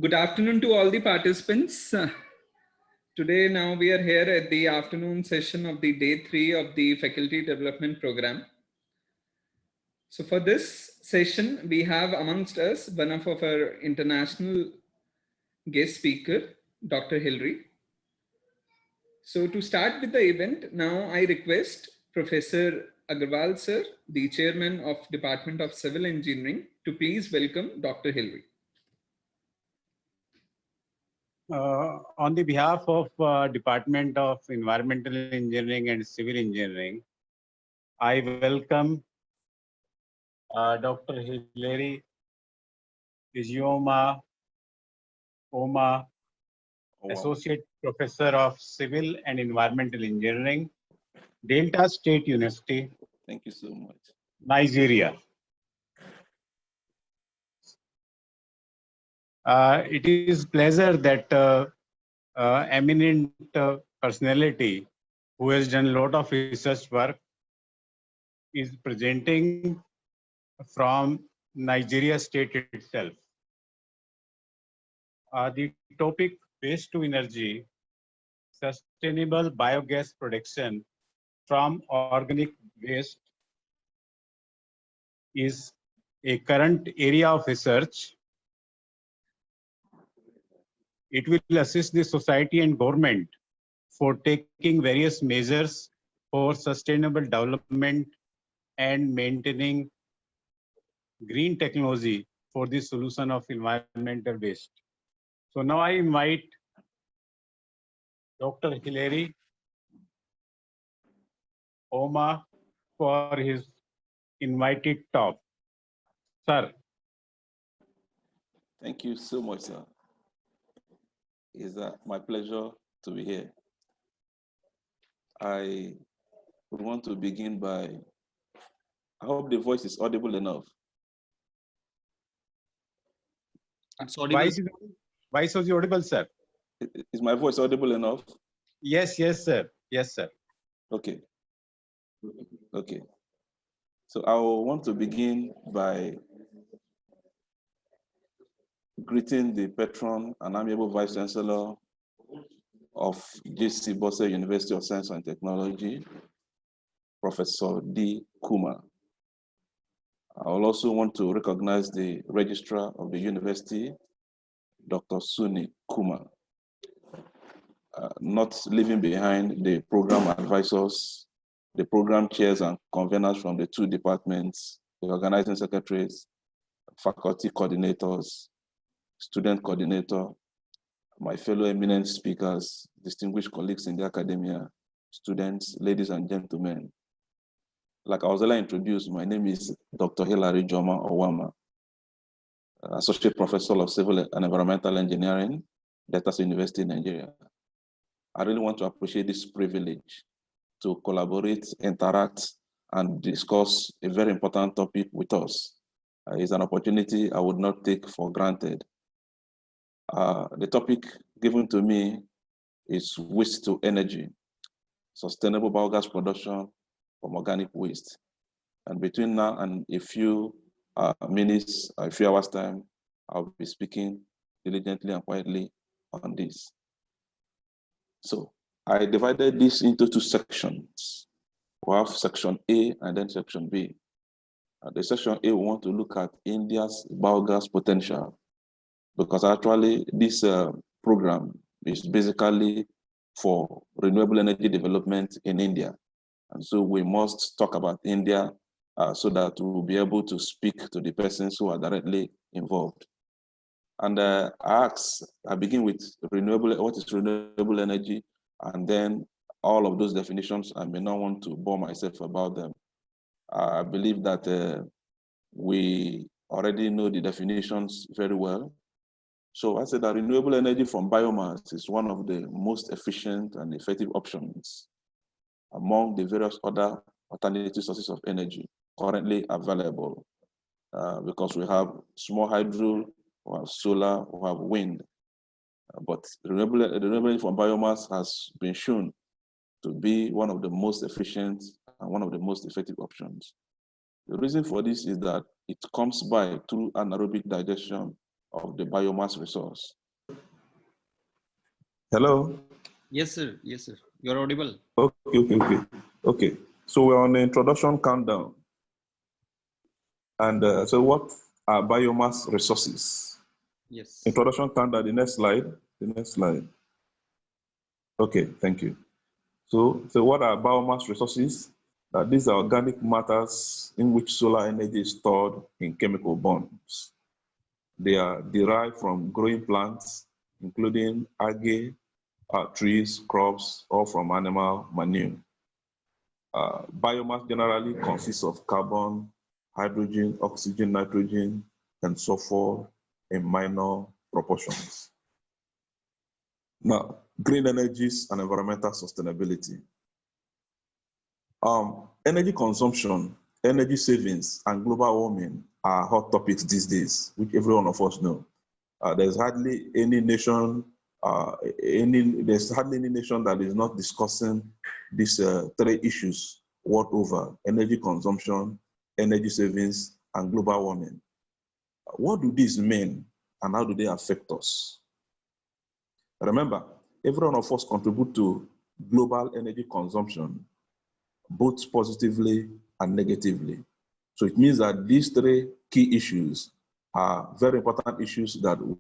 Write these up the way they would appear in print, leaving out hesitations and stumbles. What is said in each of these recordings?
Good afternoon to all the participants. Today, now we are here at the afternoon session of the day 3 of the faculty development program. So for this session, we have amongst us one of our international guest speaker, Dr. Hilary. So to start with the event, now I request Professor Agarwal sir, the chairman of Department of Civil Engineering, to please welcome Dr. Hilary. On the behalf of Department of Environmental Engineering and Civil Engineering, I welcome Dr. Hilary, Ijeoma, Owamah, Associate Professor of Civil and Environmental Engineering, Delta State University. Thank you so much. Nigeria. It is pleasure that eminent personality who has done a lot of research work is presenting from Nigeria state itself. The topic waste to energy, sustainable biogas production from organic waste is a current area of research. It will assist the society and government for taking various measures for sustainable development and maintaining green technology for the solution of environmental waste. So now I invite Dr. Hilary Owamah for his invited talk. Sir. Thank you so much, sir. It's my pleasure to be here. I would want to begin by, I hope the voice is audible enough. It's audible. Why is it audible, sir? Is my voice audible enough? Yes, sir. Yes, sir. Okay. Okay. So I want to begin by greeting the patron and amiable Vice Chancellor of JC Bose University of Science and Technology, Professor D. Kuma. I will also want to recognize the Registrar of the University, Dr. Suni Kuma, not leaving behind the program advisors, the program chairs and conveners from the 2 departments, the organizing secretaries, faculty coordinators, student coordinator, my fellow eminent speakers, distinguished colleagues in the academia, students, ladies and gentlemen. Like I was earlier introduced, my name is Dr. Hilary Ijeoma Owamah, Associate Professor of Civil and Environmental Engineering, Delta State University in Nigeria. I really want to appreciate this privilege to collaborate, interact, and discuss a very important topic with us. It's an opportunity I would not take for granted. The topic given to me is waste to energy, sustainable biogas production from organic waste. And between now and a few minutes, a few hours time, I'll be speaking diligently and quietly on this. So I divided this into 2 sections. We have section A and then section B. The section A, we want to look at India's biogas potential, because actually this program is basically for renewable energy development in India. And so we must talk about India so that we'll be able to speak to the persons who are directly involved. And I begin with what is renewable energy, and then all of those definitions, I may not want to bore myself about them. I believe that we already know the definitions very well. So I said that renewable energy from biomass is one of the most efficient and effective options among the various other alternative sources of energy currently available, because we have small hydro, we have solar, we have wind. But renewable energy from biomass has been shown to be one of the most efficient and one of the most effective options. The reason for this is that it comes by through anaerobic digestion of the biomass resource. Hello? Yes, sir. Yes, sir. You're audible. Okay. So we're on the introduction countdown. And so what are biomass resources? Yes. Introduction countdown, the next slide. Okay, thank you. So what are biomass resources? These are organic matters in which solar energy is stored in chemical bonds. They are derived from growing plants, including algae, trees, crops, or from animal manure. Biomass generally consists of carbon, hydrogen, oxygen, nitrogen, and sulfur in minor proportions. Now, green energies and environmental sustainability. Energy consumption, energy savings, and global warming are hot topics these days, which every one of us know. There's hardly any nation, that is not discussing these three issues world over: energy consumption, energy savings, and global warming. What do these mean, and how do they affect us? Remember, every one of us contribute to global energy consumption, both positively and negatively. So it means that these three key issues are very important issues that we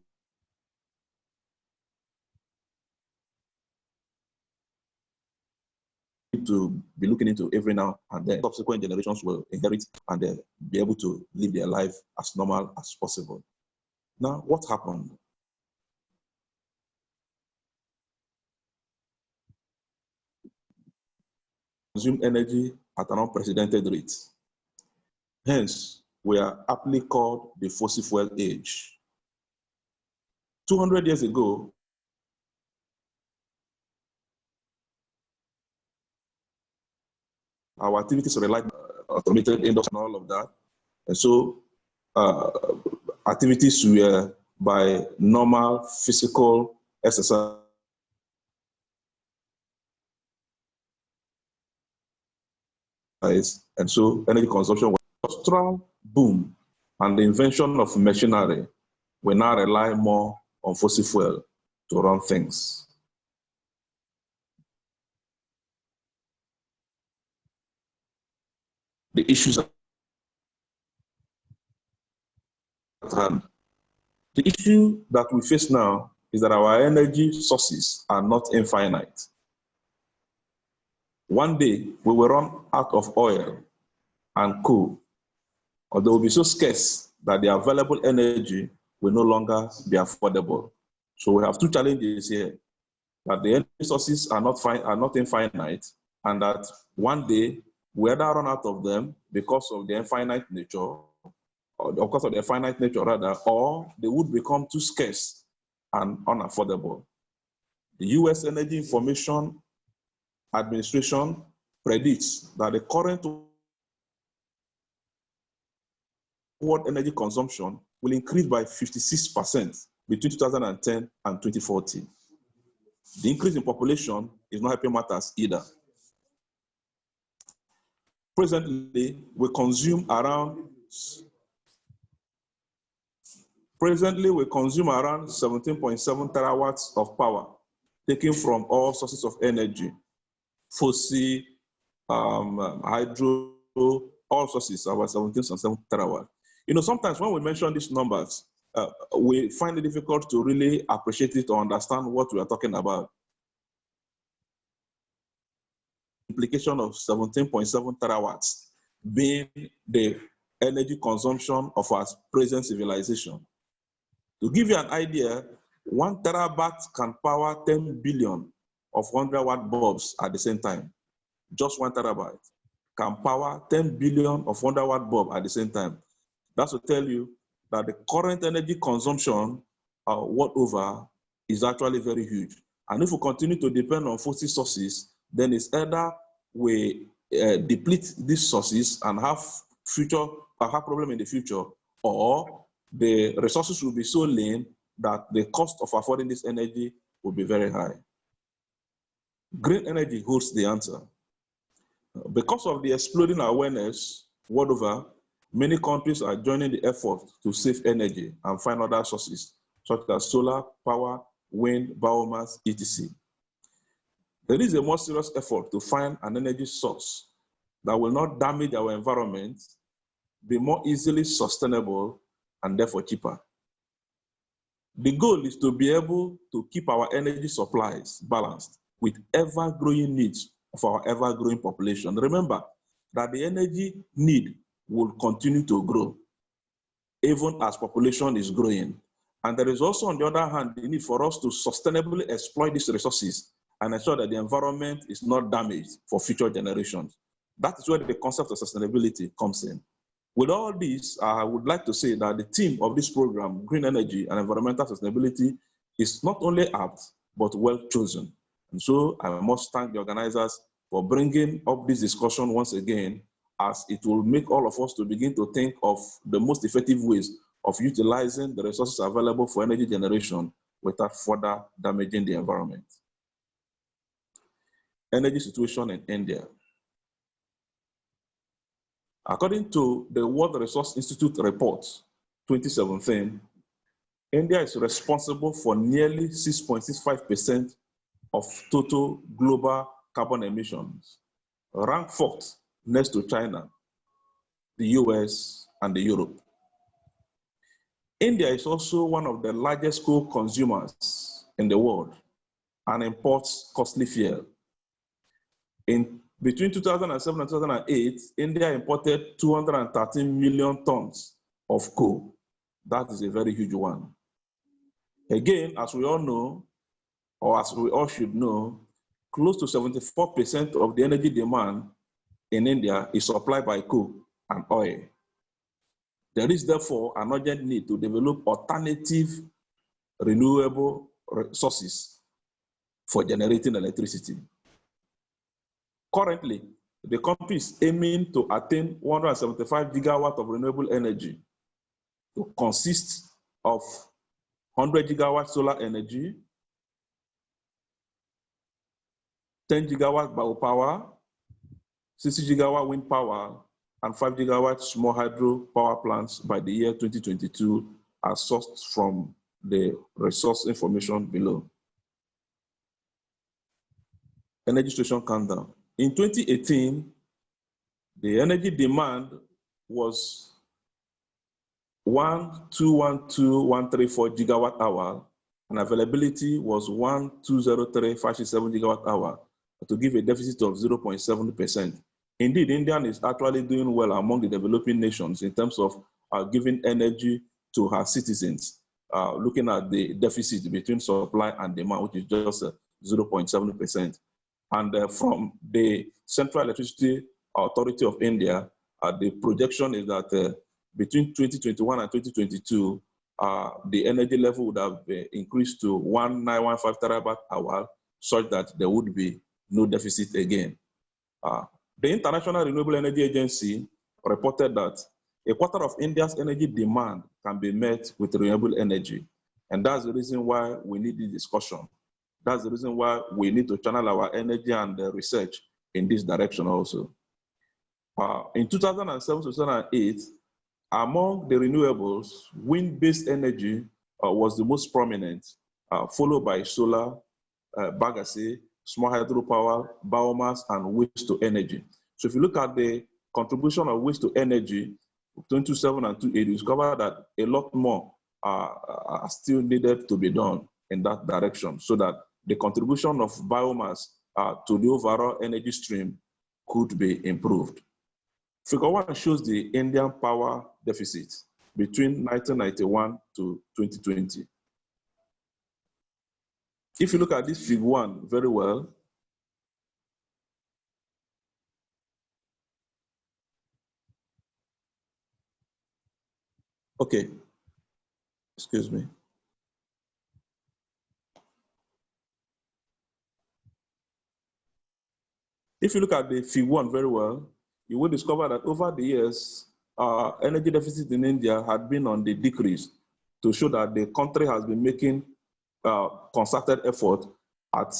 need to be looking into every now and then. Subsequent generations will inherit and be able to live their life as normal as possible. Now, what happened? Consume energy at an unprecedented rate. Hence, we are aptly called the fossil fuel age. 200 years ago, our activities relied on automated industry and all of that. And so activities were by normal physical exercise. And so energy consumption was industrial boom, and the invention of machinery. We now rely more on fossil fuel to run things. The issues at hand. The issue that we face now is that our energy sources are not infinite. One day, we will run out of oil and coal, or they will be so scarce that the available energy will no longer be affordable. So we have two challenges here: that the energy sources are not infinite, and that one day we either run out of them because of the infinite nature, or because of the finite nature rather, or they would become too scarce and unaffordable. The U.S. Energy Information Administration predicts that the current world energy consumption will increase by 56% between 2010 and 2040. The increase in population is not helping matters either. Presently, we consume around 17.7 terawatts of power taken from all sources of energy, fossil, hydro, all sources, about 17.7 terawatts. You know, sometimes when we mention these numbers, we find it difficult to really appreciate it or understand what we are talking about. Implication of 17.7 terawatts being the energy consumption of our present civilization. To give you an idea, 1 terawatt can power 10 billion of 100-watt bulbs at the same time. Just 1 terabyte can power 10 billion of 100-watt bulb at the same time. That's to tell you that the current energy consumption world over is actually very huge. And if we continue to depend on fossil sources, then it's either we deplete these sources and have problem in the future, or the resources will be so lean that the cost of affording this energy will be very high. Green energy holds the answer. Because of the exploding awareness world over, Many countries are joining the effort to save energy and find other sources, such as solar power, wind, biomass, etc. There is a more serious effort to find an energy source that will not damage our environment, be more easily sustainable, and therefore cheaper. The goal is to be able to keep our energy supplies balanced with ever-growing needs of our ever-growing population. Remember that the energy need will continue to grow, even as population is growing. And there is also, on the other hand, the need for us to sustainably exploit these resources and ensure that the environment is not damaged for future generations. That is where the concept of sustainability comes in. With all this, I would like to say that the theme of this program, green energy and environmental sustainability, is not only apt, but well chosen. And so I must thank the organizers for bringing up this discussion once again, as it will make all of us to begin to think of the most effective ways of utilizing the resources available for energy generation without further damaging the environment. Energy situation in India. According to the World Resource Institute report 2017, India is responsible for nearly 6.65% of total global carbon emissions, ranked fourth next to China, the US, and the Europe. India is also one of the largest coal consumers in the world and imports costly fuel. Between 2007 and 2008, India imported 213 million tons of coal. That is a very huge one. Again, as we all know, or as we all should know, close to 74% of the energy demand in India is supplied by coal and oil. There is therefore an urgent need to develop alternative renewable sources for generating electricity. Currently, the country is aiming to attain 175 gigawatts of renewable energy, to consist of 100 gigawatt solar energy, 10 gigawatt biopower, 60 gigawatt wind power, and 5 gigawatt small hydro power plants by the year 2022, as sourced from the resource information below. Energy situation countdown. In 2018, the energy demand was 1212134 gigawatt hour, and availability was 1203567 gigawatt hour, to give a deficit of 0.7%. Indeed, India is actually doing well among the developing nations in terms of giving energy to her citizens, looking at the deficit between supply and demand, which is just 0.7%. And from the Central Electricity Authority of India, the projection is that between 2021 and 2022, the energy level would have increased to 1915 terawatt hour, such that there would be no deficit again. The International Renewable Energy Agency reported that a quarter of India's energy demand can be met with renewable energy. And that's the reason why we need this discussion. That's the reason why we need to channel our energy and research in this direction also. In 2007-2008, among the renewables, wind-based energy was the most prominent, followed by solar, bagasse, small hydropower, biomass, and waste to energy. So if you look at the contribution of waste to energy, 2007 and 2008, you discover that a lot more are still needed to be done in that direction, so that the contribution of biomass to the overall energy stream could be improved. Figure 1 shows the Indian power deficit between 1991 to 2020. If you look at this figure 1 very well, okay, excuse me. If you look at the figure 1 very well, you will discover that over the years, energy deficit in India had been on the decrease, to show that the country has been making concerted effort at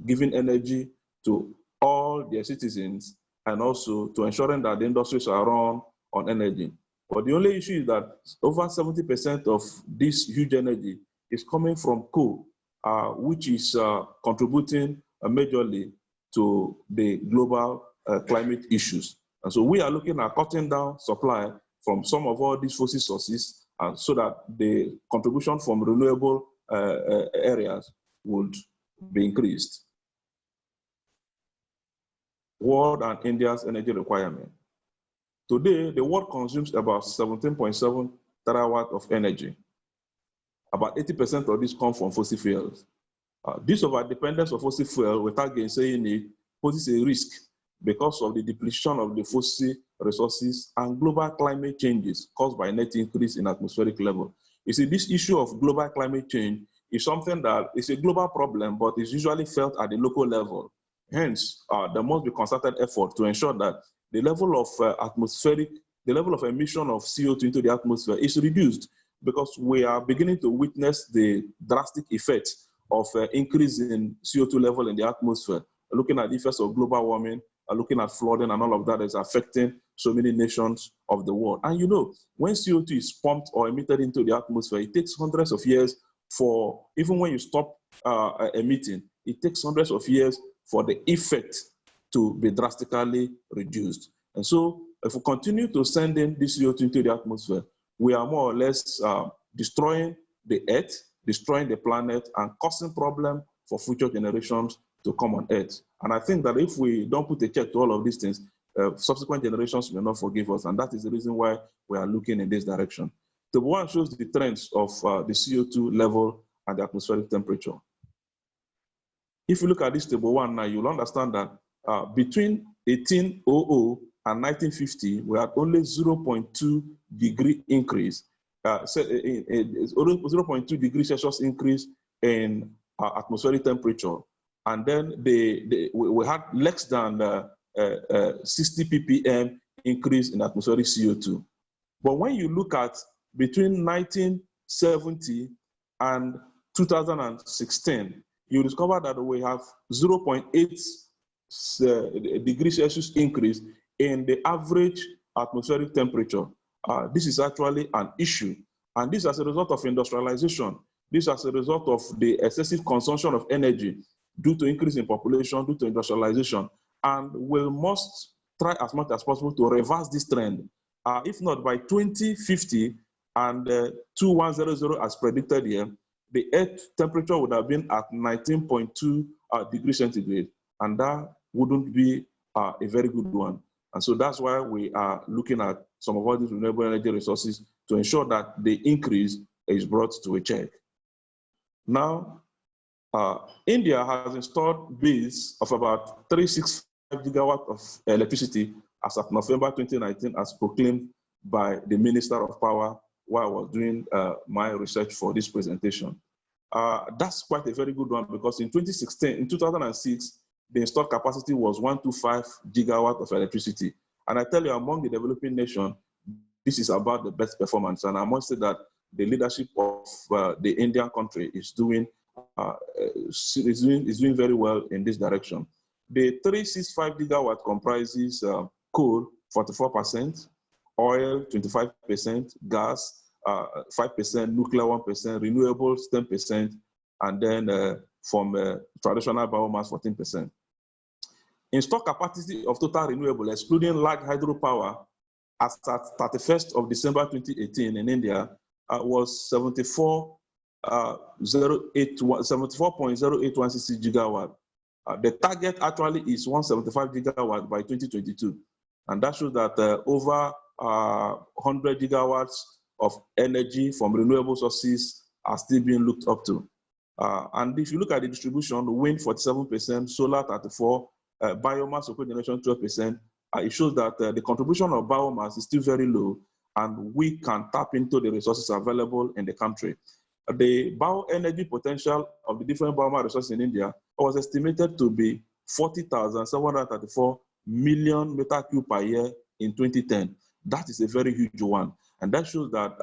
giving energy to all their citizens, and also to ensuring that the industries are run on energy. But the only issue is that over 70% of this huge energy is coming from coal, which is contributing majorly to the global climate issues. And so we are looking at cutting down supply from some of all these fossil sources so that the contribution from renewable areas would be increased. World and India's energy requirement. Today, the world consumes about 17.7 terawatt of energy. About 80% of this comes from fossil fuels. This overdependence of fossil fuel, without gainsaying it, poses a risk because of the depletion of the fossil resources and global climate changes caused by net increase in atmospheric level. You see, this issue of global climate change is something that is a global problem, but is usually felt at the local level. Hence, there must be concerted effort to ensure that the level of the level of emission of CO2 into the atmosphere is reduced, because we are beginning to witness the drastic effect of increase in CO2 level in the atmosphere. Looking at the effects of global warming, looking at flooding and all of that is affecting so many nations of the world. And you know, when CO2 is pumped or emitted into the atmosphere, it takes hundreds of years for, even when you stop emitting, it takes hundreds of years for the effect to be drastically reduced. And so if we continue to send in this CO2 into the atmosphere, we are more or less destroying the earth, destroying the planet, and causing problems for future generations to come on earth. And I think that if we don't put a check to all of these things, subsequent generations may not forgive us. And that is the reason why we are looking in this direction. Table 1 shows the trends of the CO2 level and the atmospheric temperature. If you look at this table 1 now, you'll understand that between 1800 and 1950, we had only 0.2 degree increase, 0.2 degrees Celsius increase in atmospheric temperature. And then we had less than 60 ppm increase in atmospheric CO2. But when you look at between 1970 and 2016, you discover that we have 0.8 degrees Celsius increase in the average atmospheric temperature. This is actually an issue. And this as a result of industrialization. This as a result of the excessive consumption of energy due to increase in population, due to industrialization. And we must try as much as possible to reverse this trend. If not, by 2050 and 2100 as predicted here, the Earth temperature would have been at 19.2 degrees centigrade, and that wouldn't be a very good one. And so that's why we are looking at some of all these renewable energy resources to ensure that the increase is brought to a check. Now, India has installed base of about 365 gigawatt of electricity as of November 2019, as proclaimed by the Minister of Power while I was doing my research for this presentation. That's quite a very good one, because in 2006, the installed capacity was 125 gigawatt of electricity. And I tell you, among the developing nations, this is about the best performance. And I must say that the leadership of the Indian country is doing very well in this direction. The 365 gigawatt comprises coal, 44%, oil, 25%, gas, 5%, nuclear 1%, renewables 10%, and then from traditional biomass 14%. Installed capacity of total renewable, excluding large hydropower, as at 31st of December 2018 in India, was 74.0816 gigawatt. The target actually is 175 gigawatt by 2022. And that shows that over 100 gigawatts of energy from renewable sources are still being looked up to. And if you look at the distribution, wind 47%, solar 34%, biomass or cogeneration 12%, it shows that the contribution of biomass is still very low, and we can tap into the resources available in the country. The bioenergy potential of the different biomass resources in India was estimated to be 40,734 million meter cube per year in 2010. That is a very huge one. And that shows that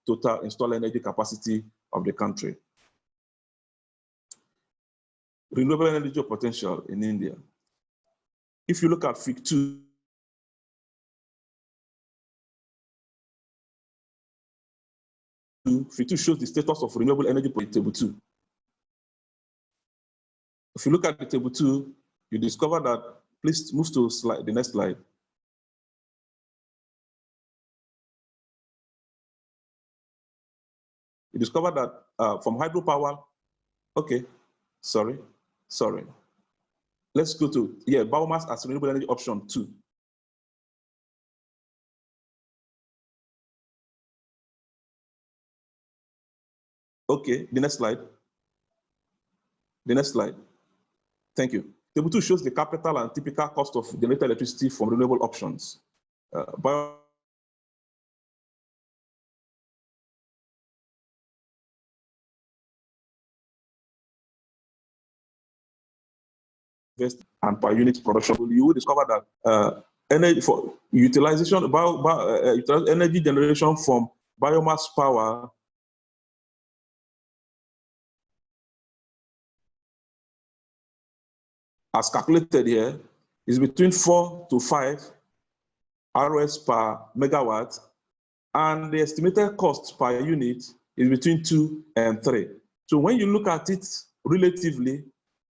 total installed energy capacity of the country. renewable energy potential in India. If you look at Fig 2, Fig 2 shows the status of renewable energy in Table 2. If you look at the Table 2, you discover that, please move to the next slide. You discover that from hydropower, okay, sorry. Let's go to, biomass as renewable energy option 2. Okay, the next slide. The next slide. Thank you. Table 2 shows the capital and typical cost of generated electricity from renewable options. And per unit production, you will discover that energy for utilization, energy generation from biomass power as calculated here is between 4 to 5 ROS per megawatt, and the estimated cost per unit is between 2 and 3. So when you look at it relatively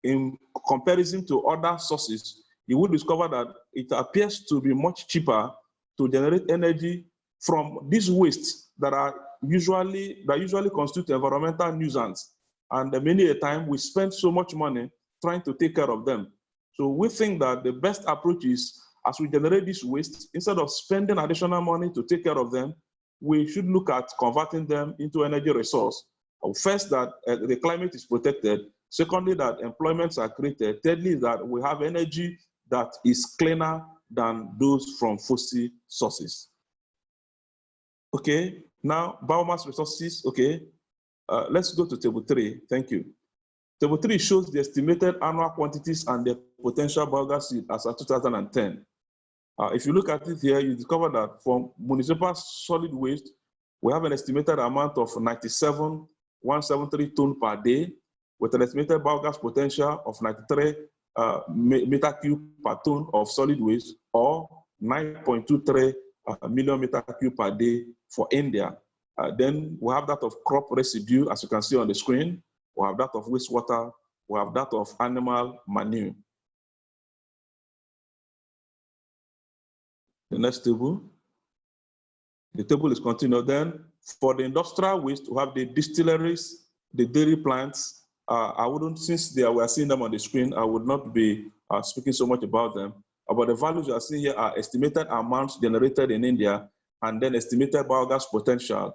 in comparison to other sources, you will discover that it appears to be much cheaper to generate energy from these wastes that usually constitute environmental nuisance. And many a time we spend so much money trying to take care of them. So we think that the best approach is, as we generate this waste, instead of spending additional money to take care of them, we should look at converting them into energy resource. First, that the climate is protected. Secondly, that employments are created. Thirdly, that we have energy that is cleaner than those from fossil sources. Okay, now biomass resources, okay. Let's go to table 3, thank you. Table 3 shows the estimated annual quantities and the potential biogas yield as of 2010. If you look at it here, you discover that from municipal solid waste, we have an estimated amount of 97,173 tons per day, with an estimated biogas potential of 93 meter cube per ton of solid waste, or 9.23 million meter cube per day for India. Then we have that of crop residue, as you can see on the screen. We have that of wastewater. We have that of animal manure. The next table. The table is continued. Then for the industrial waste, we have the distilleries, the dairy plants. I wouldn't, since we are seeing them on the screen, I would not be speaking so much about them. But the values you are seeing here are estimated amounts generated in India, and then estimated biogas potential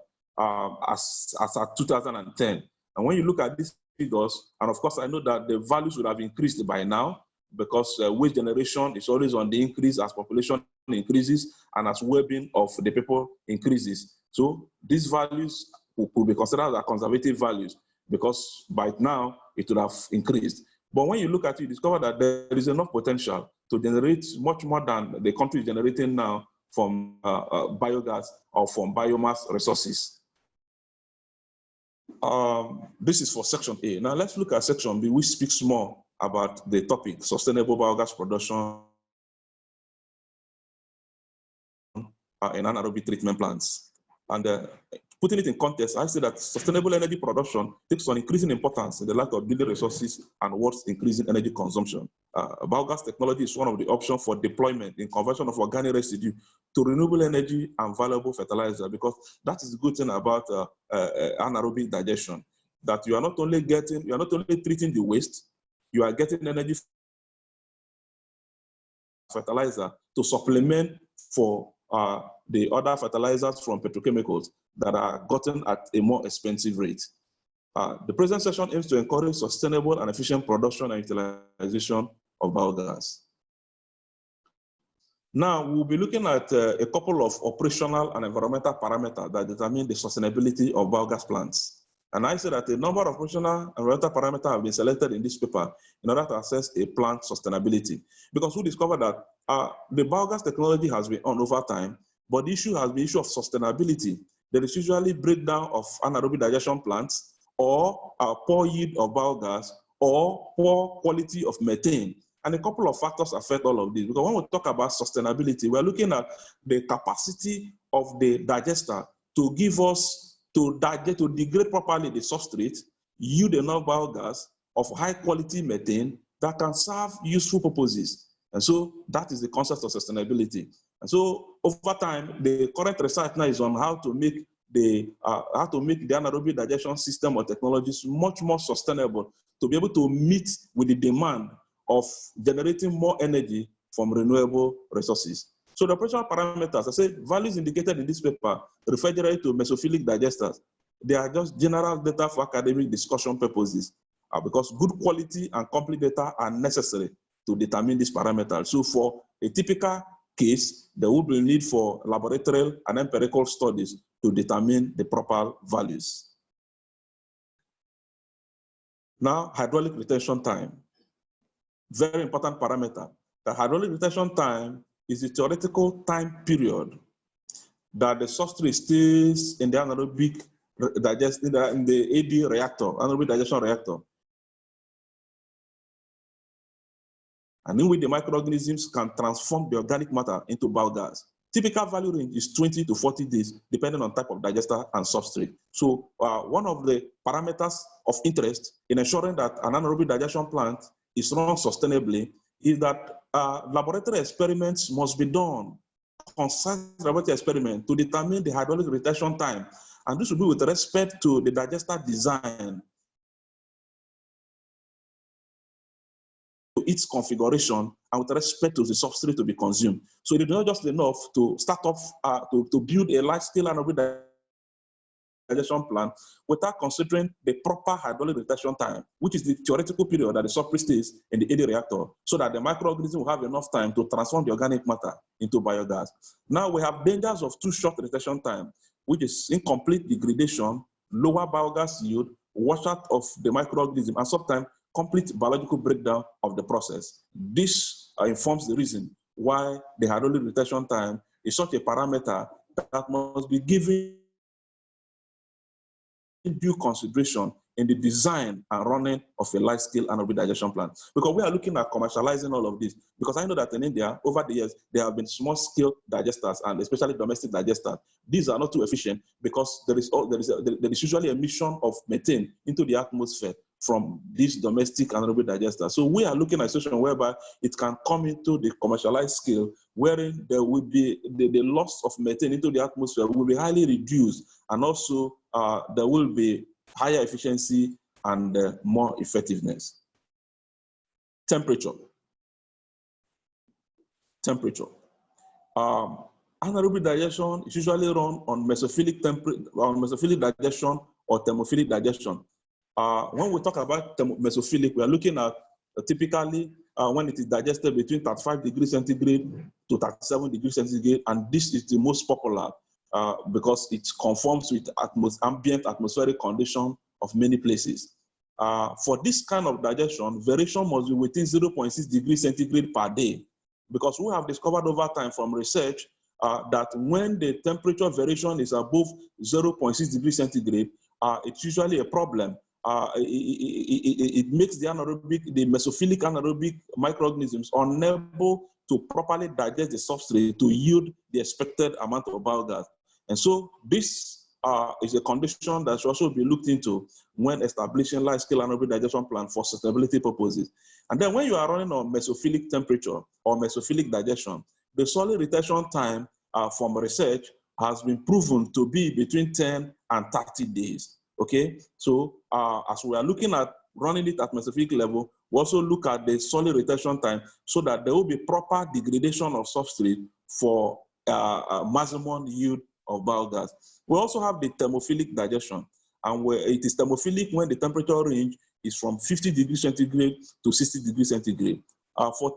as at 2010. And when you look at these figures, and of course I know that the values would have increased by now, because waste generation is always on the increase as population increases and as well-being of the people increases. So these values could be considered as conservative values, because by now it would have increased. But when you look at it, you discover that there is enough potential to generate much more than the country is generating now from biogas or from biomass resources. This is for section A. Now let's look at section B, which speaks more about the topic, sustainable biogas production in anaerobic treatment plants. And putting it in context, I say that sustainable energy production takes on increasing importance in the light of building resources and what's increasing energy consumption. Biogas technology is one of the options for deployment in conversion of organic residue to renewable energy and valuable fertilizer, because that is the good thing about anaerobic digestion, that you are not only treating the waste, you are getting energy fertilizer to supplement for the other fertilizers from petrochemicals that are gotten at a more expensive rate. The present session aims to encourage sustainable and efficient production and utilization of biogas. Now, we'll be looking at a couple of operational and environmental parameters that determine the sustainability of biogas plants. And I say that a number of operational and environmental parameters have been selected in this paper in order to assess a plant sustainability. Because we discovered that the biogas technology has been on over time, but the issue has been the issue of sustainability. There is usually breakdown of anaerobic digestion plants, or poor yield of biogas, or poor quality of methane. And a couple of factors affect all of this. Because when we talk about sustainability, we're looking at the capacity of the digester to give us, to degrade properly the substrate, yield enough biogas of high quality methane that can serve useful purposes. And so that is the concept of sustainability. And so over time, the current research now is on how to make the anaerobic digestion system or technologies much more sustainable to be able to meet with the demand of generating more energy from renewable resources. So the operational parameters, I said, values indicated in this paper refer directly to mesophilic digesters. They are just general data for academic discussion purposes because good quality and complete data are necessary to determine these parameters. So for a typical case, there will be a need for laboratory and empirical studies to determine the proper values. Now, hydraulic retention time. Very important parameter. The hydraulic retention time is the theoretical time period that the substrate stays in the anaerobic in the AD reactor, anaerobic digestion reactor. And in which the microorganisms can transform the organic matter into biogas. Typical value range is 20 to 40 days, depending on type of digester and substrate. So one of the parameters of interest in ensuring that an anaerobic digestion plant is run sustainably is that laboratory experiments must be done, concise laboratory experiment to determine the hydraulic retention time. And this will be with respect to the digester design, to its configuration, and with respect to the substrate to be consumed. So it is not just enough to start off to build a large-scale anaerobic digestion plant without considering the proper hydraulic retention time, which is the theoretical period that the substrate stays in the AD reactor, so that the microorganism will have enough time to transform the organic matter into biogas. Now we have dangers of too short retention time, which is incomplete degradation, lower biogas yield, washout of the microorganism, and sometimes complete biological breakdown of the process. This informs the reason why the hydraulic retention time is such a parameter that must be given due consideration in the design and running of a large-scale anaerobic digestion plant. Because we are looking at commercializing all of this. Because I know that in India, over the years, there have been small-scale digesters and especially domestic digesters. These are not too efficient because there is usually emission of methane into the atmosphere from these domestic anaerobic digesters. So we are looking at a situation whereby it can come into the commercialized scale, wherein there will be the loss of methane into the atmosphere will be highly reduced, and also there will be higher efficiency and more effectiveness. Temperature. Anaerobic digestion is usually run on mesophilic digestion or thermophilic digestion. When we talk about mesophilic, we are looking at typically when it is digested between 35 degrees centigrade to 37 degrees centigrade, and this is the most popular because it conforms with ambient atmospheric condition of many places. For this kind of digestion, variation must be within 0.6 degrees centigrade per day, because we have discovered over time from research that when the temperature variation is above 0.6 degrees centigrade, it's usually a problem. It makes the mesophilic anaerobic microorganisms unable to properly digest the substrate to yield the expected amount of biogas. And so this is a condition that should also be looked into when establishing large-scale anaerobic digestion plan for sustainability purposes. And then when you are running on mesophilic temperature or mesophilic digestion, the solid retention time from research has been proven to be between 10 and 30 days. Okay, so as we are looking at running it at mesophilic level, we also look at the solid retention time so that there will be proper degradation of substrate for maximum yield of biogas. We also have the thermophilic digestion, and where it is thermophilic when the temperature range is from 50 degrees centigrade to 60 degrees centigrade. For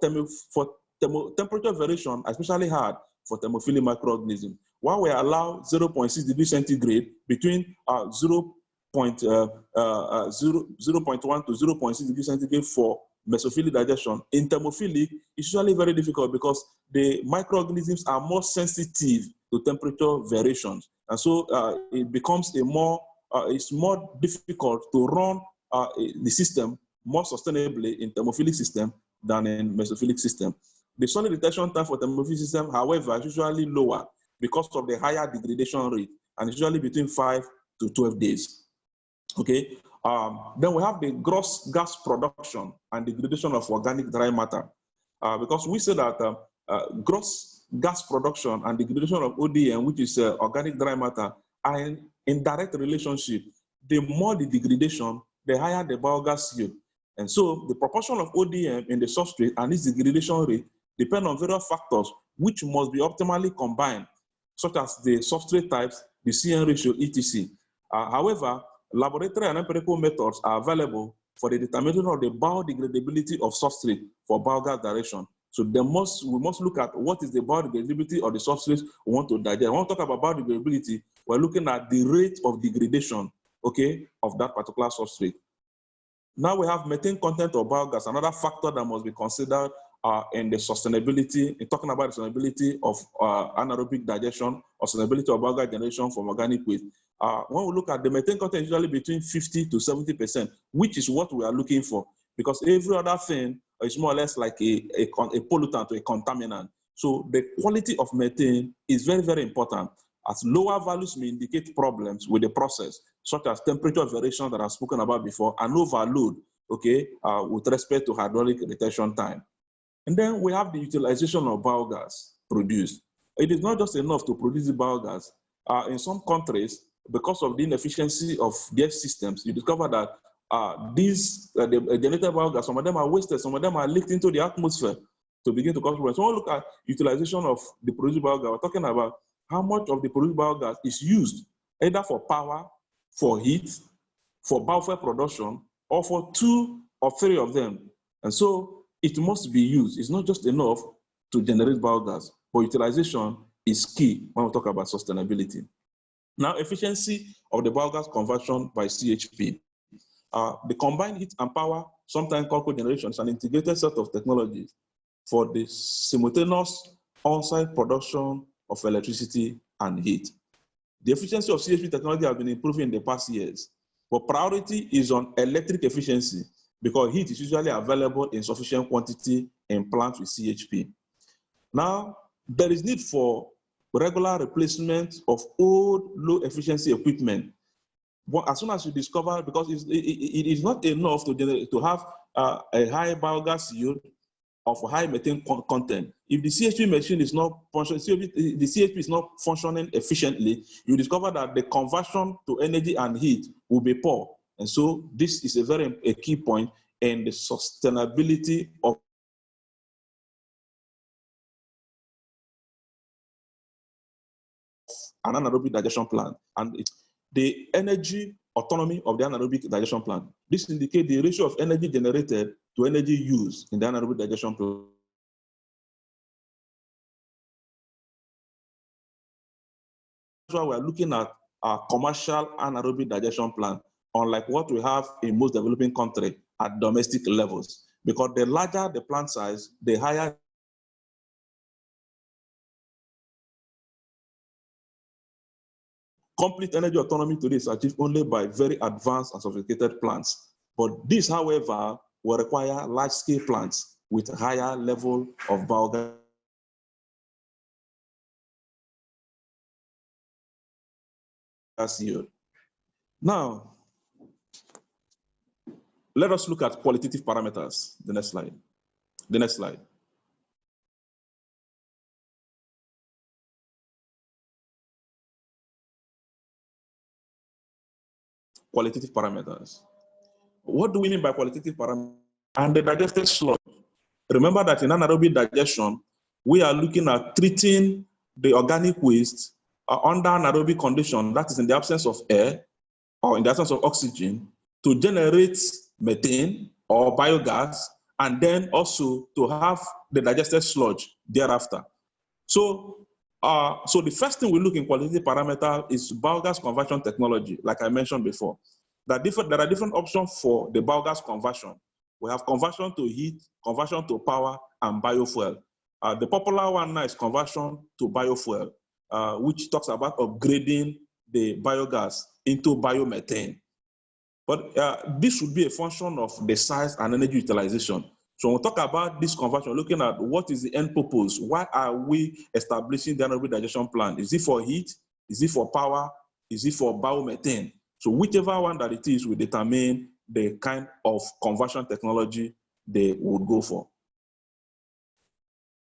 temperature variation, especially hard for thermophilic microorganisms, while we allow 0.6 degrees centigrade between 0.1 to 0.6 degrees centigrade for mesophilic digestion, in thermophilic, it's usually very difficult because the microorganisms are more sensitive to temperature variations. And so it becomes it's more difficult to run the system more sustainably in thermophilic system than in mesophilic system. The solid retention time for thermophilic system, however, is usually lower because of the higher degradation rate, and it's usually between 5 to 12 days. Okay. Then we have the gross gas production and degradation of organic dry matter, because we say that gross gas production and degradation of ODM, which is organic dry matter, are in direct relationship. The more the degradation, the higher the biogas yield. And so the proportion of ODM in the substrate and its degradation rate depend on various factors which must be optimally combined, such as the substrate types, the CN ratio, etc. However, laboratory and empirical methods are available for the determination of the biodegradability of substrate for biogas direction. So we must look at what is the biodegradability of the substrate we want to digest. When we talk about biodegradability, we're looking at the rate of degradation, okay, of that particular substrate. Now we have methane content of biogas, another factor that must be considered in the sustainability, in talking about the sustainability of anaerobic digestion or sustainability of biogas generation from organic waste. When we look at the methane content, usually between 50 to 70%, which is what we are looking for, because every other thing is more or less like a pollutant or a contaminant. So the quality of methane is very, very important, as lower values may indicate problems with the process, such as temperature variation that I've spoken about before, and overload, okay, with respect to hydraulic retention time. And then we have the utilization of biogas produced. It is not just enough to produce the biogas. In some countries, because of the inefficiency of their systems, you discover that the generated biogas, some of them are wasted, some of them are leaked into the atmosphere to begin to cause problems. So when we look at utilization of the produced biogas, we're talking about how much of the produced biogas is used either for power, for heat, for biofuel production, or for 2 or 3 of them. And so it must be used. It's not just enough to generate biogas, but utilization is key when we talk about sustainability. Now, efficiency of the biogas conversion by CHP. The combined heat and power, sometimes called cogeneration, is an integrated set of technologies for the simultaneous on-site production of electricity and heat. The efficiency of CHP technology has been improving in the past years, but priority is on electric efficiency because heat is usually available in sufficient quantity in plants with CHP. Now, there is need for regular replacement of old low efficiency equipment. But as soon as you discover, because it is not enough to have a high biogas yield of high methane content. If the CHP machine is not functioning, the CHP is not functioning efficiently, you discover that the conversion to energy and heat will be poor. And so this is a key point in the sustainability of an anaerobic digestion plant and the energy autonomy of the anaerobic digestion plant. This indicates the ratio of energy generated to energy used in the anaerobic digestion plant. So we're looking at a commercial anaerobic digestion plant, unlike what we have in most developing countries at domestic levels. Because the larger the plant size, the higher complete energy autonomy today is achieved only by very advanced and sophisticated plants. But this, however, will require large-scale plants with higher level of biogas yield. Now, let us look at qualitative parameters. The next slide. The next slide. Qualitative parameters. What do we mean by qualitative parameters? And the digested sludge. Remember that in anaerobic digestion, we are looking at treating the organic waste under anaerobic condition, that is in the absence of air or in the absence of oxygen, to generate methane or biogas, and then also to have the digested sludge thereafter. So the first thing we look in qualitative parameter is biogas conversion technology, like I mentioned before. There are different options for the biogas conversion. We have conversion to heat, conversion to power, and biofuel. The popular one now is conversion to biofuel, which talks about upgrading the biogas into biomethane. But this should be a function of the size and energy utilization. So when we talk about this conversion, looking at what is the end purpose, why are we establishing the anaerobic digestion plant? Is it for heat? Is it for power? Is it for biomethane? So whichever one that it is will determine the kind of conversion technology they would go for.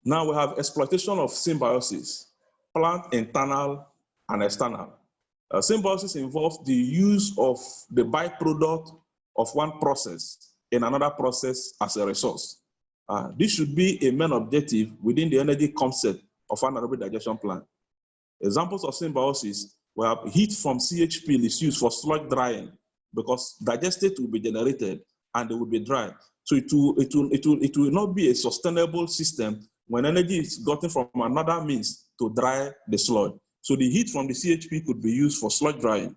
Now we have exploitation of symbiosis, plant internal and external. Symbiosis involves the use of the byproduct of one process in another process as a resource. This should be a main objective within the energy concept of an anaerobic digestion plant. Examples of symbiosis, we have heat from CHP is used for sludge drying because digestate will be generated and it will be dry. So it will not be a sustainable system when energy is gotten from another means to dry the sludge. So the heat from the CHP could be used for sludge drying.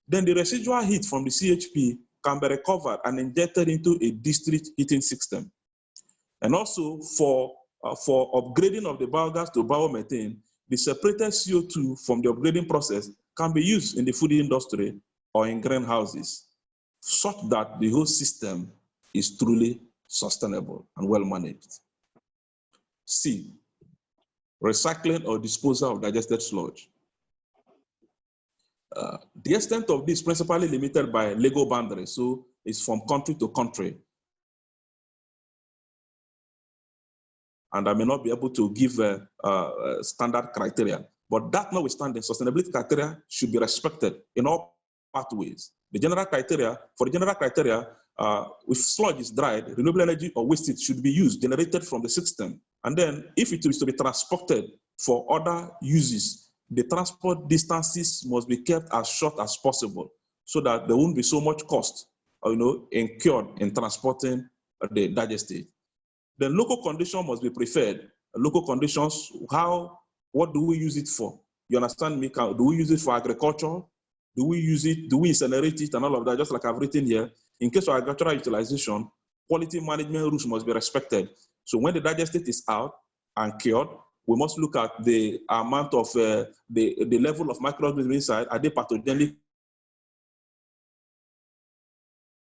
Then the residual heat from the CHP can be recovered and injected into a district heating system. And also for upgrading of the biogas to biomethane, the separated CO2 from the upgrading process can be used in the food industry or in greenhouses, such that the whole system is truly sustainable and well managed. C, recycling or disposal of digested sludge. The extent of this is principally limited by legal boundaries, so it's from country to country. And I may not be able to give standard criteria, but that notwithstanding, sustainability criteria should be respected in all pathways. The general criteria, if sludge is dried, renewable energy or waste heat should be used, generated from the system. And then if it is to be transported for other uses, the transport distances must be kept as short as possible so that there won't be so much cost, incurred in transporting the digestate. The local condition must be preferred. Local conditions, what do we use it for? You understand me? Do we use it for agriculture? Do we use it? Do we incinerate it and all of that? Just like I've written here, in case of agricultural utilization, quality management rules must be respected. So when the digestate is out and cured, we must look at the amount of the level of microorganisms inside. Are they pathogenic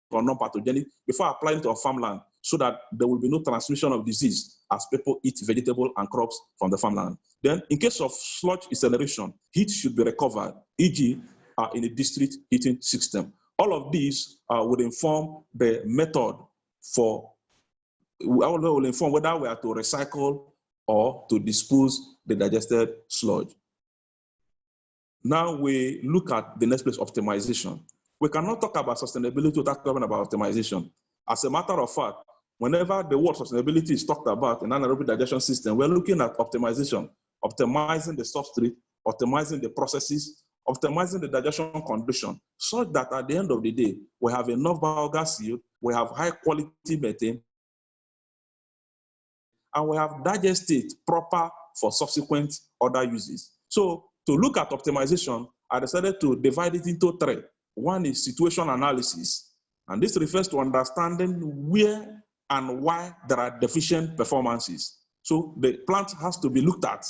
or non-pathogenic before applying to a farmland, so that there will be no transmission of disease as people eat vegetable and crops from the farmland. Then, in case of sludge incineration, heat should be recovered, e.g., in a district heating system. All of these would inform the method will inform whether we are to recycle or to dispose the digested sludge. Now we look at the next place, optimization. We cannot talk about sustainability without talking about optimization. As a matter of fact, whenever the word sustainability is talked about in an anaerobic digestion system, we're looking at optimization, optimizing the substrate, optimizing the processes, optimizing the digestion condition, so that at the end of the day, we have enough biogas yield, we have high quality methane, and we have digestate proper for subsequent other uses. So to look at optimization, I decided to divide it into three. One is situation analysis, and this refers to understanding where and why there are deficient performances. So the plant has to be looked at,